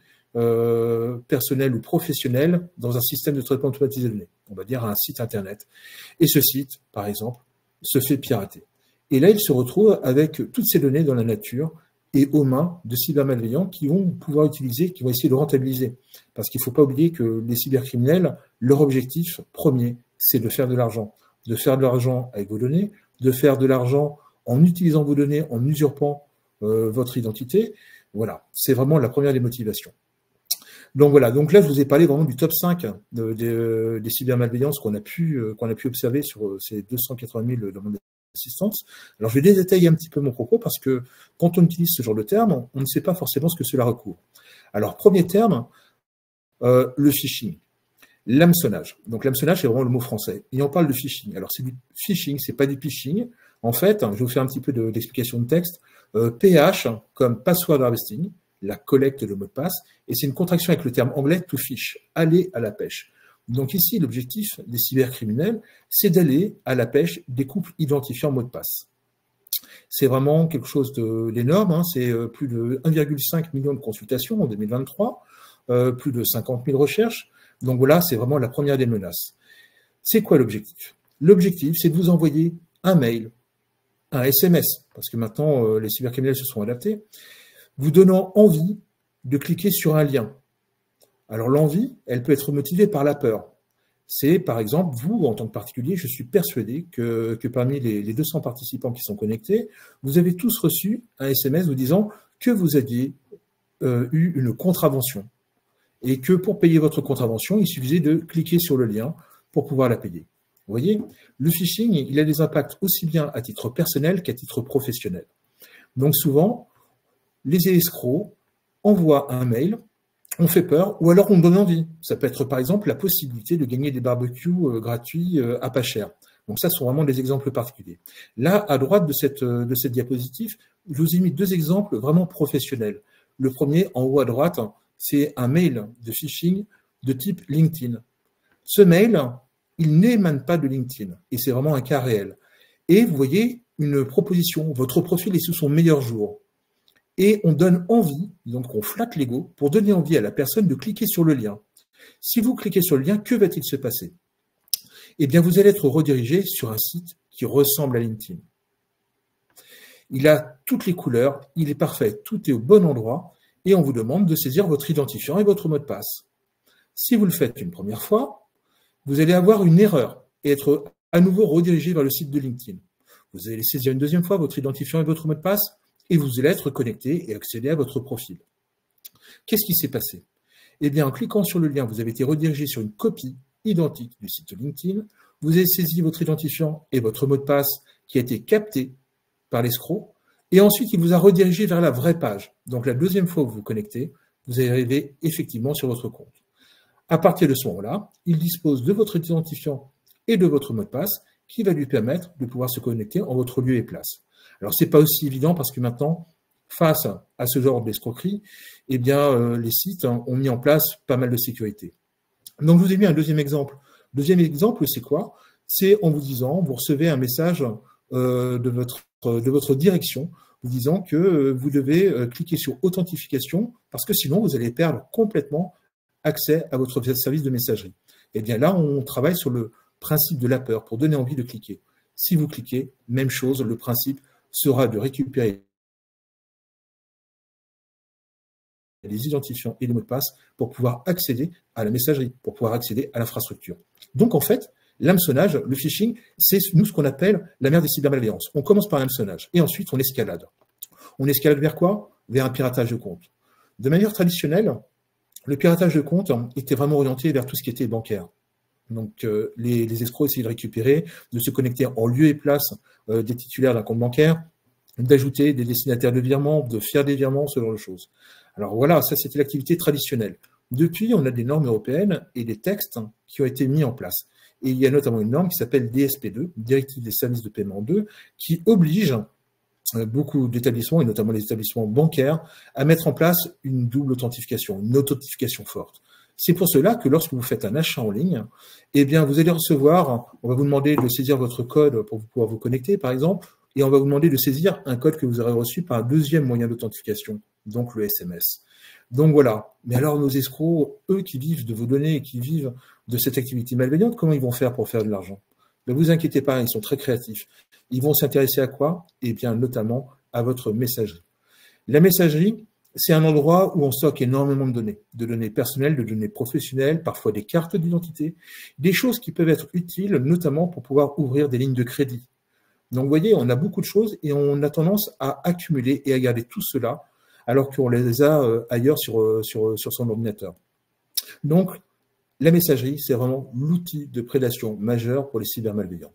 personnelles ou professionnelles dans un système de traitement automatisé de données, on va dire un site internet. Et ce site, par exemple, se fait pirater. Et là, il se retrouve avec toutes ces données dans la nature et aux mains de cybermalveillants qui vont pouvoir utiliser, qui vont essayer de rentabiliser. Parce qu'il ne faut pas oublier que les cybercriminels, leur objectif premier, c'est de faire de l'argent. De faire de l'argent avec vos données, de faire de l'argent en utilisant vos données, en usurpant votre identité. Voilà, c'est vraiment la première des motivations. Donc voilà, donc là je vous ai parlé vraiment du top 5 des cybermalveillances qu'on a pu observer sur ces 280 000 demandes d'assistance. Alors je vais détailler un petit peu mon propos parce que quand on utilise ce genre de terme, on ne sait pas forcément ce que cela recouvre. Alors premier terme, le phishing. L'hameçonnage. Donc l'hameçonnage, c'est vraiment le mot français. Et on parle de phishing. Alors c'est du phishing, c'est pas du phishing. En fait, je vais vous faire un petit peu d'explication de texte. PH comme password harvesting, la collecte de mots de passe, et c'est une contraction avec le terme anglais to fish, aller à la pêche. Donc ici, l'objectif des cybercriminels, c'est d'aller à la pêche des couples identifiants mots de passe. C'est vraiment quelque chose d'énorme, hein. C'est plus de 1,5 million de consultations en 2023, plus de 50 000 recherches. Donc voilà, c'est vraiment la première des menaces. C'est quoi l'objectif? L'objectif, c'est de vous envoyer un mail, un SMS, parce que maintenant, les cybercriminels se sont adaptés, vous donnant envie de cliquer sur un lien. Alors l'envie, elle peut être motivée par la peur. C'est par exemple, vous, en tant que particulier, je suis persuadé que parmi les 200 participants qui sont connectés, vous avez tous reçu un SMS vous disant que vous aviez eu une contravention et que pour payer votre contravention, il suffisait de cliquer sur le lien pour pouvoir la payer. Vous voyez, le phishing, il a des impacts aussi bien à titre personnel qu'à titre professionnel. Donc souvent, les escrocs envoient un mail, on fait peur, ou alors on donne envie. Ça peut être par exemple la possibilité de gagner des barbecues gratuits à pas cher. Donc ça, ce sont vraiment des exemples particuliers. Là, à droite de cette diapositive, je vous ai mis deux exemples vraiment professionnels. Le premier, en haut à droite, c'est un mail de phishing de type LinkedIn. Ce mail, il n'émane pas de LinkedIn, et c'est vraiment un cas réel. Et vous voyez une proposition, votre profil est sous son meilleur jour. Et on donne envie, donc on flatte l'ego, pour donner envie à la personne de cliquer sur le lien. Si vous cliquez sur le lien, que va-t-il se passer? Eh bien, vous allez être redirigé sur un site qui ressemble à LinkedIn. Il a toutes les couleurs, il est parfait, tout est au bon endroit, et on vous demande de saisir votre identifiant et votre mot de passe. Si vous le faites une première fois, vous allez avoir une erreur et être à nouveau redirigé vers le site de LinkedIn. Vous allez saisir une deuxième fois votre identifiant et votre mot de passe, et vous allez être connecté et accéder à votre profil. Qu'est-ce qui s'est passé? Eh bien, en cliquant sur le lien, vous avez été redirigé sur une copie identique du site LinkedIn, vous avez saisi votre identifiant et votre mot de passe qui a été capté par l'escroc, et ensuite il vous a redirigé vers la vraie page. Donc la deuxième fois que vous vous connectez, vous allez arriver effectivement sur votre compte. À partir de ce moment-là, il dispose de votre identifiant et de votre mot de passe, qui va lui permettre de pouvoir se connecter en votre lieu et place. Alors, c'est pas aussi évident parce que maintenant, face à ce genre d'escroquerie, eh bien, les sites ont mis en place pas mal de sécurité. Donc, je vous ai mis un deuxième exemple. Deuxième exemple, c'est quoi? C'est en vous disant, vous recevez un message de votre direction, vous disant que vous devez cliquer sur authentification parce que sinon, vous allez perdre complètement accès à votre service de messagerie. Eh bien, là, on travaille sur le principe de la peur pour donner envie de cliquer. Si vous cliquez, même chose, le principe sera de récupérer les identifiants et les mots de passe pour pouvoir accéder à la messagerie, pour pouvoir accéder à l'infrastructure. Donc, en fait, l'hameçonnage, le phishing, c'est nous ce qu'on appelle la mère des cybermalveillances. On commence par l'hameçonnage et ensuite on escalade. On escalade vers quoi? Vers un piratage de compte. De manière traditionnelle, le piratage de compte était vraiment orienté vers tout ce qui était bancaire. Donc, les escrocs essayaient de récupérer, de se connecter en lieu et place des titulaires d'un compte bancaire, d'ajouter des destinataires de virements, de faire des virements, ce genre de choses. Alors voilà, ça c'était l'activité traditionnelle. Depuis, on a des normes européennes et des textes qui ont été mis en place. Et il y a notamment une norme qui s'appelle DSP2, Directive des services de paiement 2, qui oblige beaucoup d'établissements, et notamment les établissements bancaires, à mettre en place une double authentification, une authentification forte. C'est pour cela que lorsque vous faites un achat en ligne, eh bien, vous allez recevoir, on va vous demander de saisir votre code pour pouvoir vous connecter, par exemple, et on va vous demander de saisir un code que vous aurez reçu par un deuxième moyen d'authentification, donc le SMS. Donc voilà. Mais alors, nos escrocs, eux qui vivent de vos données et qui vivent de cette activité malveillante, comment ils vont faire pour faire de l'argent? Ne vous inquiétez pas, ils sont très créatifs. Ils vont s'intéresser à quoi? Eh bien, notamment à votre messagerie. La messagerie, c'est un endroit où on stocke énormément de données personnelles, de données professionnelles, parfois des cartes d'identité, des choses qui peuvent être utiles, notamment pour pouvoir ouvrir des lignes de crédit. Donc, vous voyez, on a beaucoup de choses et on a tendance à accumuler et à garder tout cela alors qu'on les a ailleurs sur son ordinateur. Donc, la messagerie, c'est vraiment l'outil de prédation majeur pour les cybermalveillants.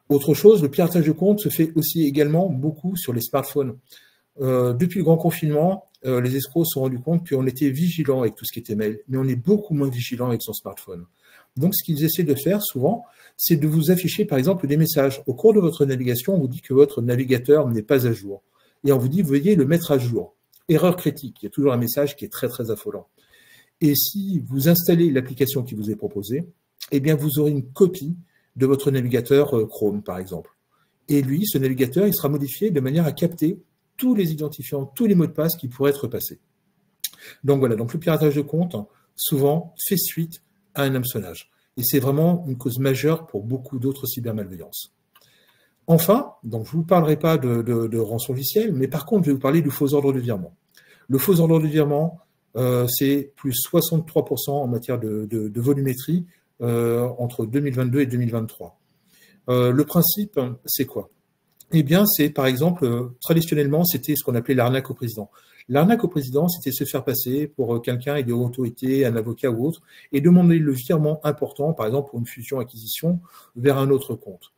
Autre chose, le piratage de compte se fait aussi également beaucoup sur les smartphones. Depuis le grand confinement, les escrocs se sont rendus compte qu'on était vigilant avec tout ce qui était mail, mais on est beaucoup moins vigilant avec son smartphone. Donc, ce qu'ils essaient de faire souvent, c'est de vous afficher, par exemple, des messages. Au cours de votre navigation, on vous dit que votre navigateur n'est pas à jour. Et on vous dit, veuillez le mettre à jour. Erreur critique. Il y a toujours un message qui est très, très affolant. Et si vous installez l'application qui vous est proposée, eh bien, vous aurez une copie de votre navigateur Chrome, par exemple. Et lui, ce navigateur, il sera modifié de manière à capter tous les identifiants, tous les mots de passe qui pourraient être passés. Donc voilà, donc le piratage de compte, souvent, fait suite à un hameçonnage. Et c'est vraiment une cause majeure pour beaucoup d'autres cybermalveillances. Enfin, donc je ne vous parlerai pas de rançon logiciel, mais par contre, je vais vous parler du faux ordre de virement. Le faux ordre de virement, c'est plus 63% en matière de volumétrie entre 2022 et 2023. Le principe, c'est quoi? Eh bien, c'est par exemple, traditionnellement, c'était ce qu'on appelait l'arnaque au président. L'arnaque au président, c'était se faire passer pour quelqu'un et des autorités, un avocat ou autre, et demander le virement important, par exemple pour une fusion-acquisition, vers un autre compte.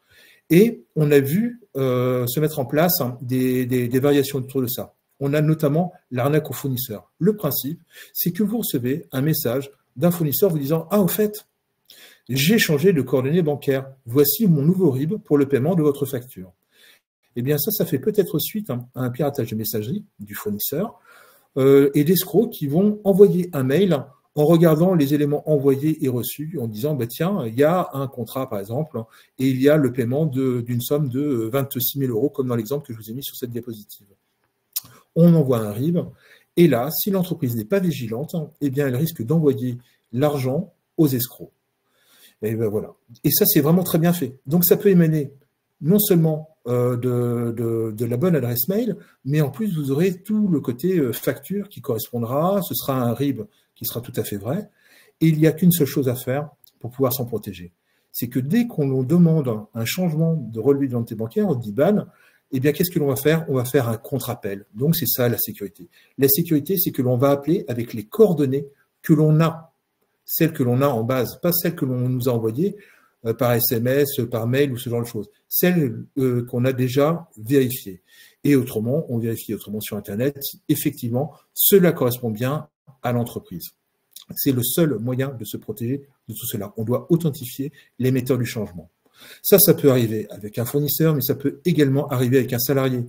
Et on a vu se mettre en place des variations autour de ça. On a notamment l'arnaque au fournisseur. Le principe, c'est que vous recevez un message d'un fournisseur vous disant « Ah, au fait, j'ai changé de coordonnées bancaires. Voici mon nouveau RIB pour le paiement de votre facture. » Eh bien, ça fait peut-être suite à un piratage de messagerie du fournisseur et d'escrocs qui vont envoyer un mail en regardant les éléments envoyés et reçus, en disant bah, « Tiens, il y a un contrat, par exemple, et il y a le paiement d'une somme de 26 000 €, comme dans l'exemple que je vous ai mis sur cette diapositive. » On envoie un RIB, et là, si l'entreprise n'est pas vigilante, eh bien, elle risque d'envoyer l'argent aux escrocs. Et ben voilà. Et ça, c'est vraiment très bien fait. Donc, ça peut émaner non seulement de la bonne adresse mail, mais en plus, vous aurez tout le côté facture qui correspondra. Ce sera un RIB qui sera tout à fait vrai. Et il n'y a qu'une seule chose à faire pour pouvoir s'en protéger. C'est que dès qu'on nous demande un changement de relevé d'identité bancaire, d'IBAN, eh bien, qu'est-ce que l'on va faire? On va faire un contre-appel. Donc, c'est ça la sécurité. La sécurité, c'est que l'on va appeler avec les coordonnées que l'on a, celles que l'on a en base, pas celles que l'on nous a envoyées par SMS, par mail ou ce genre de choses, celles qu'on a déjà vérifiées. Et autrement, on vérifie autrement sur Internet si effectivement cela correspond bien à l'entreprise. C'est le seul moyen de se protéger de tout cela. On doit authentifier l'émetteur du changement. Ça peut arriver avec un fournisseur, mais ça peut également arriver avec un salarié.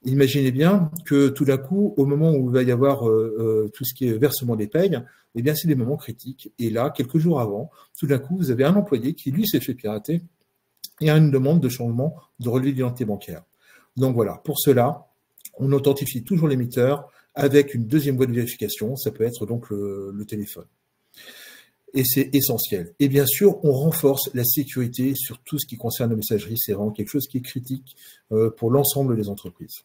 Imaginez bien que tout d'un coup, au moment où il va y avoir tout ce qui est versement des payes, eh bien, c'est des moments critiques. Et là, quelques jours avant, tout d'un coup, vous avez un employé qui, lui, s'est fait pirater et a une demande de changement de relevé d'identité bancaire. Donc voilà, pour cela, on authentifie toujours l'émetteur avec une deuxième voie de vérification. Ça peut être donc le téléphone. Et c'est essentiel. Et bien sûr, on renforce la sécurité sur tout ce qui concerne la messagerie. C'est vraiment quelque chose qui est critique pour l'ensemble des entreprises.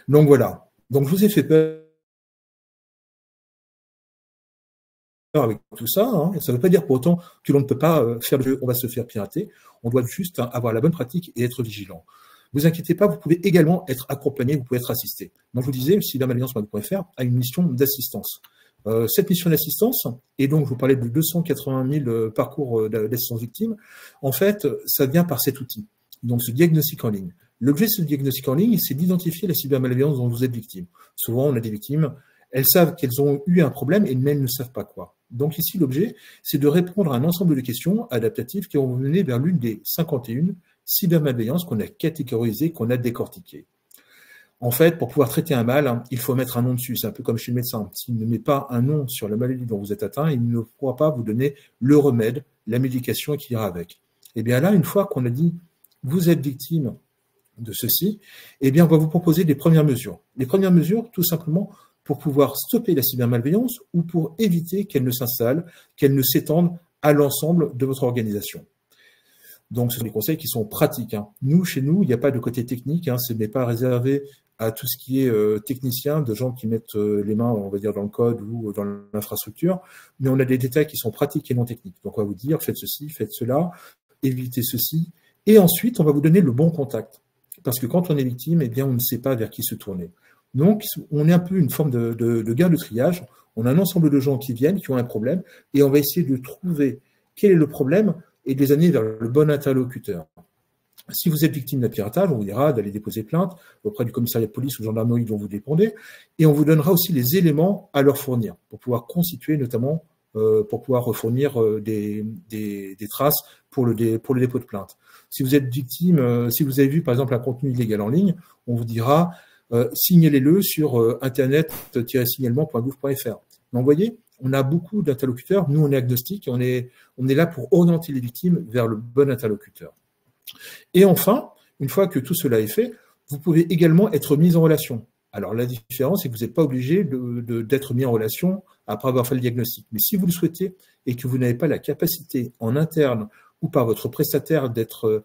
Donc voilà. Donc je vous ai fait peur avec tout ça. Hein. Ça ne veut pas dire pour autant que l'on ne peut pas faire le jeu, on va se faire pirater. On doit juste avoir la bonne pratique et être vigilant. Ne vous inquiétez pas, vous pouvez également être accompagné, vous pouvez être assisté. Donc je vous disais, cybermalveillance.fr a une mission d'assistance. Cette mission d'assistance, et donc je vous parlais de 280 000 parcours d'assistance victime, en fait, ça vient par cet outil, donc ce diagnostic en ligne. L'objet de ce diagnostic en ligne, c'est d'identifier la cybermalveillance dont vous êtes victime. Souvent, on a des victimes, elles savent qu'elles ont eu un problème, mais elles ne savent pas quoi. Donc ici, l'objet, c'est de répondre à un ensemble de questions adaptatives qui vont vous mener vers l'une des 51 cybermalveillances qu'on a catégorisées, qu'on a décortiquées. En fait, pour pouvoir traiter un mal, il faut mettre un nom dessus. C'est un peu comme chez le médecin. S'il ne met pas un nom sur la maladie dont vous êtes atteint, il ne pourra pas vous donner le remède, la médication qui ira avec. Et bien là, une fois qu'on a dit « vous êtes victime de ceci », eh bien on va vous proposer des premières mesures. Les premières mesures, tout simplement, pour pouvoir stopper la cybermalveillance ou pour éviter qu'elle ne s'installe, qu'elle ne s'étende à l'ensemble de votre organisation. Donc, ce sont des conseils qui sont pratiques. Hein. Nous, chez nous, il n'y a pas de côté technique. Hein, ce n'est pas réservé à tout ce qui est technicien, de gens qui mettent les mains, on va dire, dans le code ou dans l'infrastructure. Mais on a des détails qui sont pratiques et non techniques. Donc, on va vous dire, faites ceci, faites cela, évitez ceci. Et ensuite, on va vous donner le bon contact. Parce que quand on est victime, eh bien, on ne sait pas vers qui se tourner. Donc, on est un peu une forme de guerre de triage. On a un ensemble de gens qui viennent, qui ont un problème, et on va essayer de trouver quel est le problème et de les amener vers le bon interlocuteur. Si vous êtes victime d'un piratage, on vous dira d'aller déposer plainte auprès du commissariat de police ou de gendarmerie dont vous dépendez, et on vous donnera aussi les éléments à leur fournir pour pouvoir constituer, notamment pour pouvoir fournir des traces pour le dépôt de plainte. Si vous êtes victime, si vous avez vu par exemple un contenu illégal en ligne, on vous dira signalez-le sur internet-signalement.gouv.fr. Donc vous voyez, on a beaucoup d'interlocuteurs. Nous, on est agnostique et on est là pour orienter les victimes vers le bon interlocuteur. Et enfin, une fois que tout cela est fait, vous pouvez également être mis en relation. Alors, la différence, c'est que vous n'êtes pas obligé d'être mis en relation après avoir fait le diagnostic. Mais si vous le souhaitez et que vous n'avez pas la capacité en interne ou par votre prestataire d'être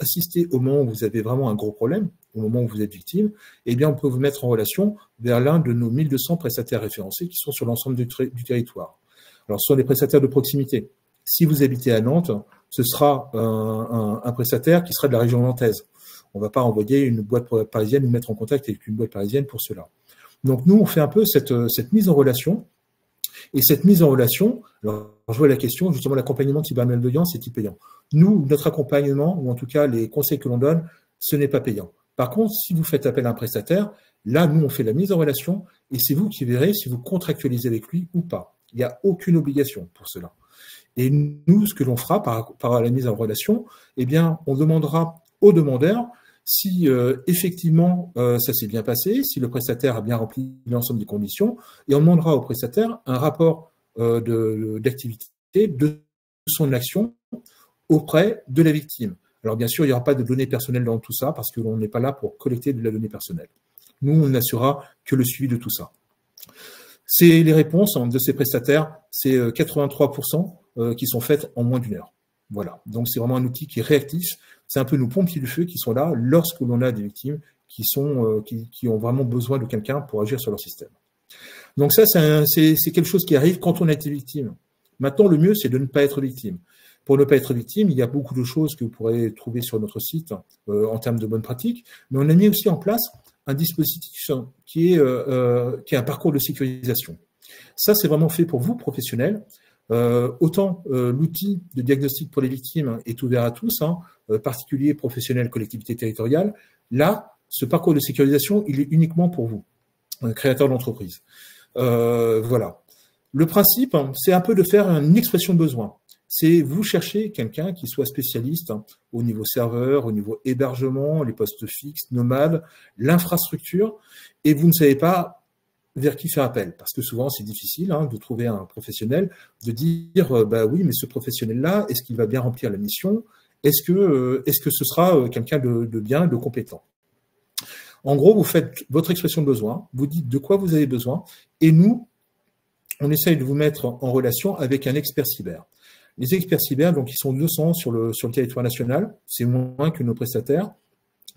assisté au moment où vous avez vraiment un gros problème, au moment où vous êtes victime, eh bien, on peut vous mettre en relation vers l'un de nos 1200 prestataires référencés qui sont sur l'ensemble du territoire. Alors, ce sont des prestataires de proximité. Si vous habitez à Nantes, ce sera un prestataire qui sera de la région nantaise. On ne va pas envoyer une boîte parisienne, nous mettre en contact avec une boîte parisienne pour cela. Donc, nous, on fait un peu cette mise en relation. Et cette mise en relation, alors je vois la question, justement, l'accompagnement de cybermalveillance est-il payant? Nous, notre accompagnement, ou en tout cas les conseils que l'on donne, ce n'est pas payant. Par contre, si vous faites appel à un prestataire, là, nous, on fait la mise en relation et c'est vous qui verrez si vous contractualisez avec lui ou pas. Il n'y a aucune obligation pour cela. Et nous, ce que l'on fera par la mise en relation, eh bien, on demandera au demandeur si effectivement ça s'est bien passé, si le prestataire a bien rempli l'ensemble des conditions, et on demandera au prestataire un rapport d'activité de son action auprès de la victime. Alors bien sûr, il n'y aura pas de données personnelles dans tout ça, parce que l'on n'est pas là pour collecter de la donnée personnelle. Nous, on n'assurera que le suivi de tout ça. C'est les réponses de ces prestataires, c'est 83% qui sont faites en moins d'1 heure. Voilà, donc c'est vraiment un outil qui est réactif. C'est un peu nos pompiers du feu qui sont là lorsque l'on a des victimes qui ont vraiment besoin de quelqu'un pour agir sur leur système. Donc ça, c'est quelque chose qui arrive quand on a été victime. Maintenant, le mieux, c'est de ne pas être victime. Pour ne pas être victime, il y a beaucoup de choses que vous pourrez trouver sur notre site en termes de bonnes pratiques, mais on a mis aussi en place un dispositif qui est un parcours de sécurisation. Ça, c'est vraiment fait pour vous, professionnels. Autant l'outil de diagnostic pour les victimes est ouvert à tous, particuliers, professionnels, collectivités territoriales. Là, ce parcours de sécurisation, il est uniquement pour vous, créateur d'entreprise. Voilà. Le principe, c'est un peu de faire une expression de besoin. c'est vous cherchez quelqu'un qui soit spécialiste au niveau serveur, au niveau hébergement, les postes fixes, nomades, l'infrastructure, et vous ne savez pas vers qui faire appel, parce que souvent c'est difficile de trouver un professionnel, de dire bah oui, mais ce professionnel-là, est-ce qu'il va bien remplir la mission? Est-ce que ce sera quelqu'un de bien, de compétent? En gros, vous faites votre expression de besoin, vous dites de quoi vous avez besoin, et nous, on essaye de vous mettre en relation avec un expert cyber. Les experts cyber, donc, ils sont 200 sur le territoire national, c'est moins que nos prestataires,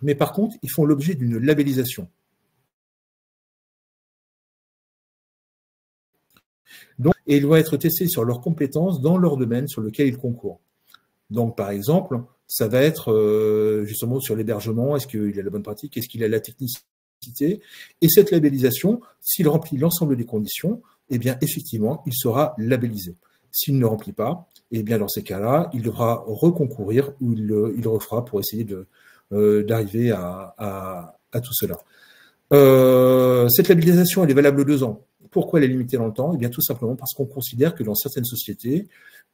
mais par contre, ils font l'objet d'une labellisation. Donc, et ils vont être testés sur leurs compétences dans leur domaine sur lequel ils concourent. Donc, par exemple, ça va être justement sur l'hébergement, est-ce qu'il a la bonne pratique, est-ce qu'il a la technicité? Et cette labellisation, s'il remplit l'ensemble des conditions, eh bien, effectivement, il sera labellisé. S'il ne remplit pas, eh bien, dans ces cas-là, il devra reconcourir ou il le refera pour essayer d'arriver à tout cela. Cette labellisation, elle est valable 2 ans. Pourquoi elle est limitée dans le temps? Eh bien, tout simplement parce qu'on considère que dans certaines sociétés,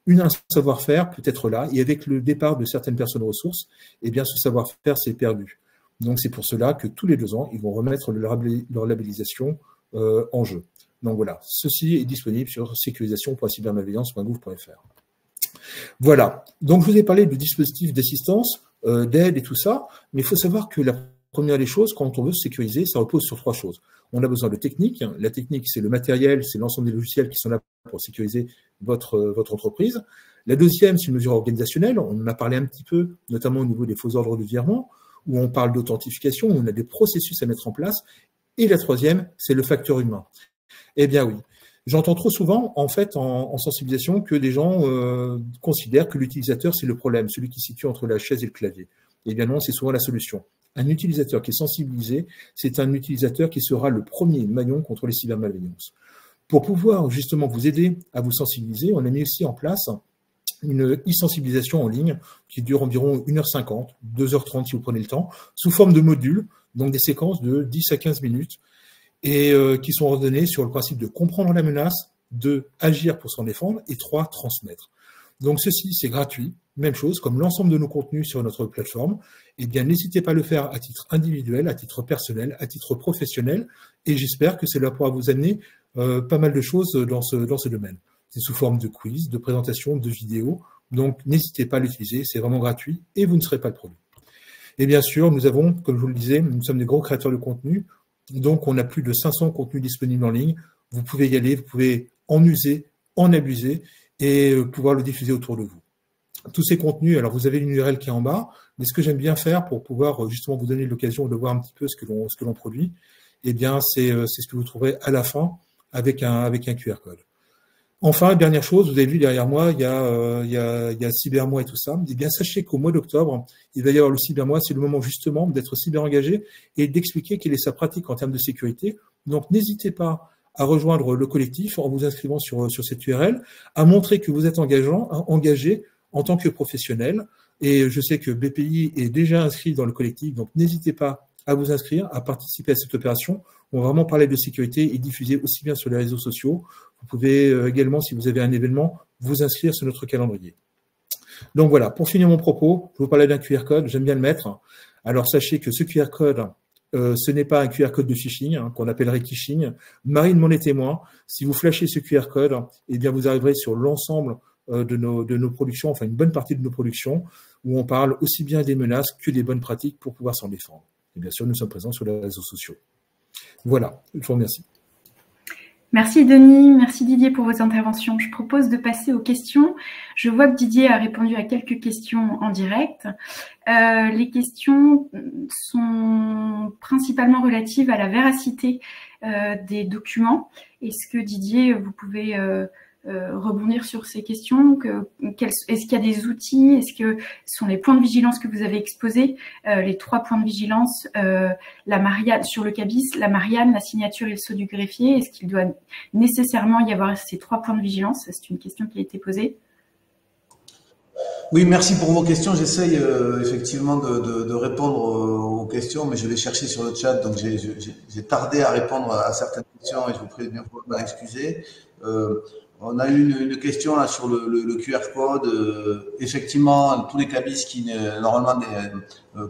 un savoir-faire peut être là, et avec le départ de certaines personnes ressources, eh bien, ce savoir-faire s'est perdu. Donc, c'est pour cela que tous les 2 ans, ils vont remettre leur labellisation en jeu. Donc voilà, ceci est disponible sur sécurisation.cybermalveillance.gouv.fr. Voilà, donc je vous ai parlé de dispositifs d'assistance, d'aide et tout ça, mais il faut savoir que la première des choses, quand on veut se sécuriser, ça repose sur 3 choses. On a besoin de technique. La technique, c'est le matériel, c'est l'ensemble des logiciels qui sont là pour sécuriser votre entreprise. La deuxième, c'est une mesure organisationnelle. On en a parlé un petit peu, notamment au niveau des faux ordres de virement, où on parle d'authentification, où on a des processus à mettre en place. Et la troisième, c'est le facteur humain. Eh bien oui, j'entends trop souvent, en fait, en sensibilisation, que des gens considèrent que l'utilisateur, c'est le problème, celui qui se situe entre la chaise et le clavier. Eh bien non, c'est souvent la solution. Un utilisateur qui est sensibilisé, c'est un utilisateur qui sera le premier maillon contre les cybermalveillances. Pour pouvoir justement vous aider à vous sensibiliser, on a mis aussi en place une e-sensibilisation en ligne qui dure environ 1h50, 2h30 si vous prenez le temps, sous forme de modules, donc des séquences de 10 à 15 minutes, et qui sont ordonnées sur le principe de comprendre la menace, de agir pour s'en défendre, et 3, transmettre. Donc ceci, c'est gratuit. Même chose, comme l'ensemble de nos contenus sur notre plateforme, eh bien, n'hésitez pas à le faire à titre individuel, à titre personnel, à titre professionnel, et j'espère que cela pourra vous amener pas mal de choses dans ce domaine. C'est sous forme de quiz, de présentation, de vidéos, donc n'hésitez pas à l'utiliser, c'est vraiment gratuit, et vous ne serez pas le produit. Et bien sûr, nous avons, comme je vous le disais, nous sommes des gros créateurs de contenu, donc on a plus de 500 contenus disponibles en ligne, vous pouvez y aller, vous pouvez en user, en abuser, et pouvoir le diffuser autour de vous. Tous ces contenus, alors vous avez une URL qui est en bas, mais ce que j'aime bien faire pour pouvoir justement vous donner l'occasion de voir un petit peu ce que l'on produit, eh bien c'est ce que vous trouverez à la fin avec un QR code. Enfin, dernière chose, vous avez vu derrière moi, il y a Cybermois et tout ça. Eh bien, sachez qu'au mois d'octobre, il va y avoir le Cybermois, c'est le moment justement d'être cyber engagé et d'expliquer quelle est sa pratique en termes de sécurité. Donc, n'hésitez pas à rejoindre le collectif en vous inscrivant sur cette URL, à montrer que vous êtes engagé en tant que professionnel. Et je sais que BPI est déjà inscrit dans le collectif, donc n'hésitez pas à vous inscrire, à participer à cette opération. On va vraiment parler de sécurité et diffuser aussi bien sur les réseaux sociaux. Vous pouvez également, si vous avez un événement, vous inscrire sur notre calendrier. Donc voilà, pour finir mon propos, je vous parlais d'un QR code, j'aime bien le mettre. Alors sachez que ce QR code, ce n'est pas un QR code de phishing, qu'on appellerait kishing. Marine m'en est témoin. Si vous flashez ce QR code, eh bien vous arriverez sur l'ensemble de nos productions, enfin une bonne partie de nos productions, où on parle aussi bien des menaces que des bonnes pratiques pour pouvoir s'en défendre. Et bien sûr, nous sommes présents sur les réseaux sociaux. Voilà, je vous remercie. Merci Denis, merci Didier pour vos interventions. Je propose de passer aux questions. Je vois que Didier a répondu à quelques questions en direct. Les questions sont principalement relatives à la véracité des documents. Est-ce que Didier, vous pouvez rebondir sur ces questions? Est-ce qu'il y a des outils? Est-ce que ce sont les points de vigilance que vous avez exposés, les 3 points de vigilance, la Marianne sur le cabis, la Marianne, la signature et le sceau du greffier? Est-ce qu'il doit nécessairement y avoir ces 3 points de vigilance? C'est une question qui a été posée. Oui, merci pour vos questions. J'essaye effectivement de répondre aux questions, mais je vais chercher sur le chat, donc j'ai tardé à répondre à certaines questions et je vous prie de bien m'en excuser. On a eu une question là sur le QR code. Effectivement, tous les cabis qui normalement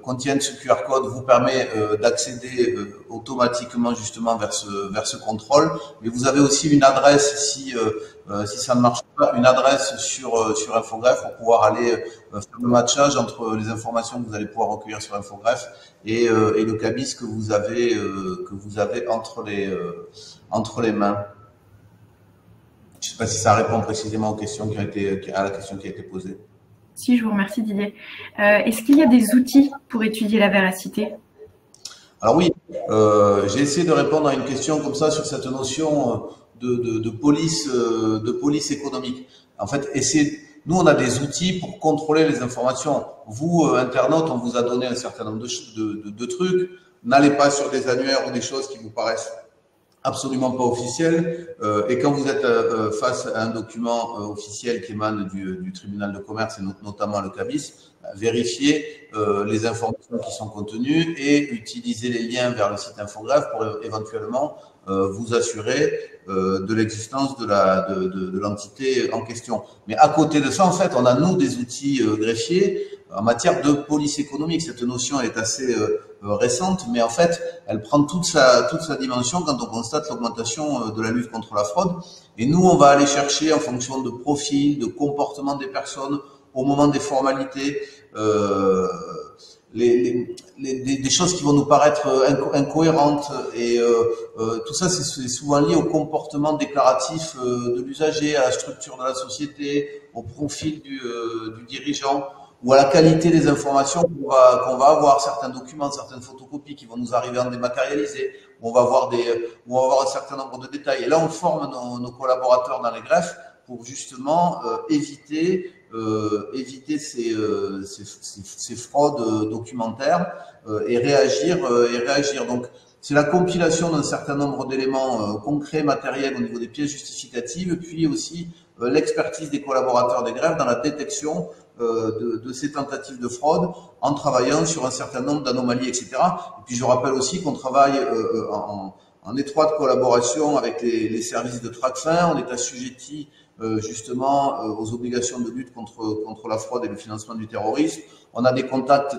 contiennent ce QR code vous permet d'accéder automatiquement justement vers ce contrôle. Mais vous avez aussi une adresse si ça ne marche pas, une adresse sur Infogreffe pour pouvoir aller faire le matchage entre les informations que vous allez pouvoir recueillir sur Infogreffe et le cabis que vous avez entre les mains. Je ne sais pas si ça répond précisément aux questions à la question qui a été posée. Si, je vous remercie Didier. Est-ce qu'il y a des outils pour étudier la véracité? Alors oui, j'ai essayé de répondre à une question comme ça sur cette notion de police économique. En fait, nous, on a des outils pour contrôler les informations. Vous, internautes, on vous a donné un certain nombre de trucs. N'allez pas sur des annuaires ou des choses qui vous paraissent absolument pas officiel, et quand vous êtes face à un document officiel qui émane du tribunal de commerce et notamment le CABIS, vérifiez les informations qui sont contenues et utilisez les liens vers le site Infogreffe pour éventuellement vous assurer de l'existence de l'entité en question. Mais à côté de ça, en fait, on a nous des outils greffiers en matière de police économique. Cette notion est assez récente, mais en fait, elle prend toute sa dimension quand on constate l'augmentation de la lutte contre la fraude. Et nous, on va aller chercher en fonction de profil, de comportement des personnes au moment des formalités, des choses qui vont nous paraître incohérentes, et tout ça c'est souvent lié au comportement déclaratif de l'usager, à la structure de la société, au profil du dirigeant, ou à la qualité des informations qu'on va avoir, certains documents, certaines photocopies qui vont nous arriver en dématérialisé, où on va avoir un certain nombre de détails. Et là, on forme nos collaborateurs dans les greffes pour justement éviter ces fraudes documentaires et réagir. Donc, c'est la compilation d'un certain nombre d'éléments concrets, matériels au niveau des pièces justificatives, puis aussi l'expertise des collaborateurs des greffes dans la détection de ces tentatives de fraude en travaillant sur un certain nombre d'anomalies, etc. Et puis je rappelle aussi qu'on travaille en étroite collaboration avec les services de Tracfin. On est assujetti justement aux obligations de lutte contre la fraude et le financement du terrorisme. On a des contacts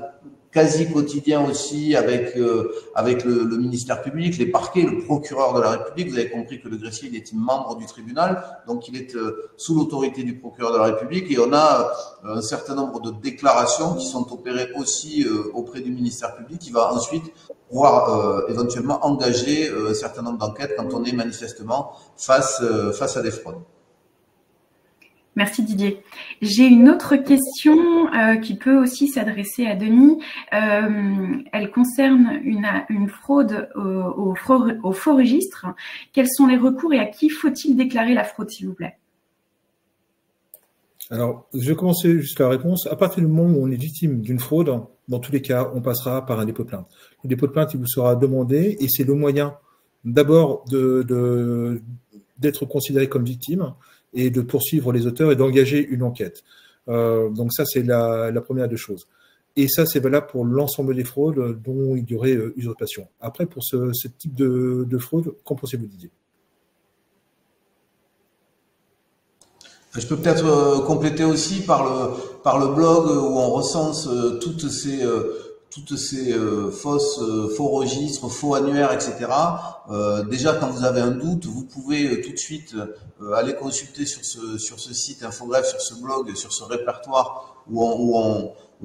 quasi quotidien aussi avec le ministère public, les parquets, le procureur de la République. Vous avez compris que le greffier il est membre du tribunal, donc il est sous l'autorité du procureur de la République, et on a un certain nombre de déclarations qui sont opérées aussi auprès du ministère public, qui va ensuite pouvoir éventuellement engager un certain nombre d'enquêtes quand on est manifestement face à des fraudes. Merci Didier. J'ai une autre question qui peut aussi s'adresser à Denis. Elle concerne une fraude au faux registre. Quels sont les recours et à qui faut-il déclarer la fraude, s'il vous plaît? Alors, je vais commencer juste la réponse. À partir du moment où on est victime d'une fraude, dans tous les cas, on passera par un dépôt de plainte. Le dépôt de plainte, il vous sera demandé, et c'est le moyen d'abord d'être considéré comme victime et de poursuivre les auteurs et d'engager une enquête. Donc ça, c'est la première des choses. Et ça, c'est valable pour l'ensemble des fraudes dont il y aurait usurpation. Après, pour ce type de fraude, qu'en pensez-vous, Didier? Je peux peut-être compléter aussi par le blog où on recense toutes ces faux registres, faux annuaires, etc. Déjà, quand vous avez un doute, vous pouvez tout de suite aller consulter sur ce site Infogreffe, sur ce blog, sur ce répertoire où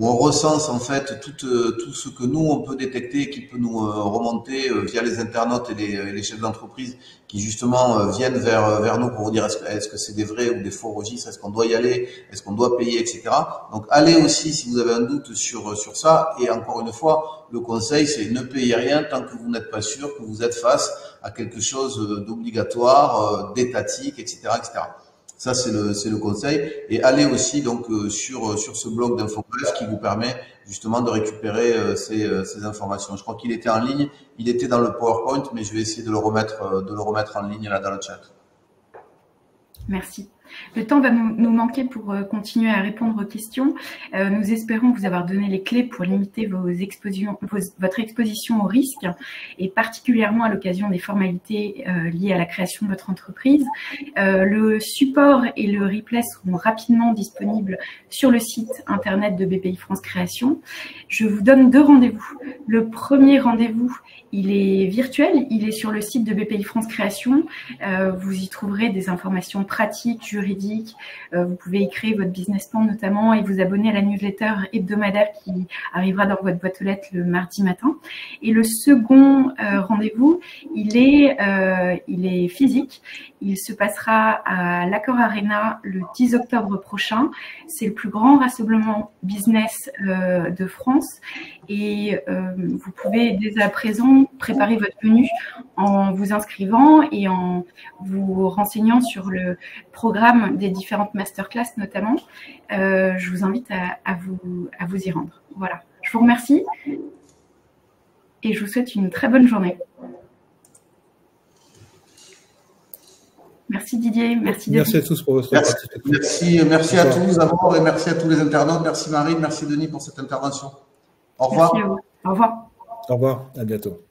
on recense en fait tout ce que nous on peut détecter et qui peut nous remonter via les internautes et les chefs d'entreprise qui justement viennent vers nous pour vous dire est-ce que c'est des vrais ou des faux registres, est-ce qu'on doit y aller, est-ce qu'on doit payer, etc. Donc allez aussi si vous avez un doute sur ça, et encore une fois le conseil c'est ne payez rien tant que vous n'êtes pas sûr que vous êtes face à quelque chose d'obligatoire, d'étatique, etc., etc. Ça, c'est le conseil. Et allez aussi donc sur ce blog d'Infogreffe qui vous permet justement de récupérer ces informations. Je crois qu'il était en ligne, il était dans le PowerPoint, mais je vais essayer de le remettre en ligne là dans le chat. Merci. Le temps va nous manquer pour continuer à répondre aux questions. Nous espérons vous avoir donné les clés pour limiter votre exposition au risque, et particulièrement à l'occasion des formalités liées à la création de votre entreprise. Le support et le replay seront rapidement disponibles sur le site internet de BPI France Création. Je vous donne 2 rendez-vous. Le premier rendez-vous, il est virtuel, il est sur le site de BPI France Création. Vous y trouverez des informations pratiques, juridiques. Vous pouvez y créer votre business plan notamment et vous abonner à la newsletter hebdomadaire qui arrivera dans votre boîte aux lettres le mardi matin. Et le second rendez-vous, il est physique. Il se passera à l'Accor Arena le 10 octobre prochain. C'est le plus grand rassemblement business de France. Et vous pouvez dès à présent préparer votre venue en vous inscrivant et en vous renseignant sur le programme des différentes masterclass notamment. Je vous invite à vous y rendre. Voilà. Je vous remercie et je vous souhaite une très bonne journée. Merci Didier, merci Denis. Merci à tous pour votre participation. Merci à tous d'abord et merci à tous les internautes. Merci Marine, merci Denis pour cette intervention. Au revoir. Merci à vous. Au revoir. Au revoir, à bientôt.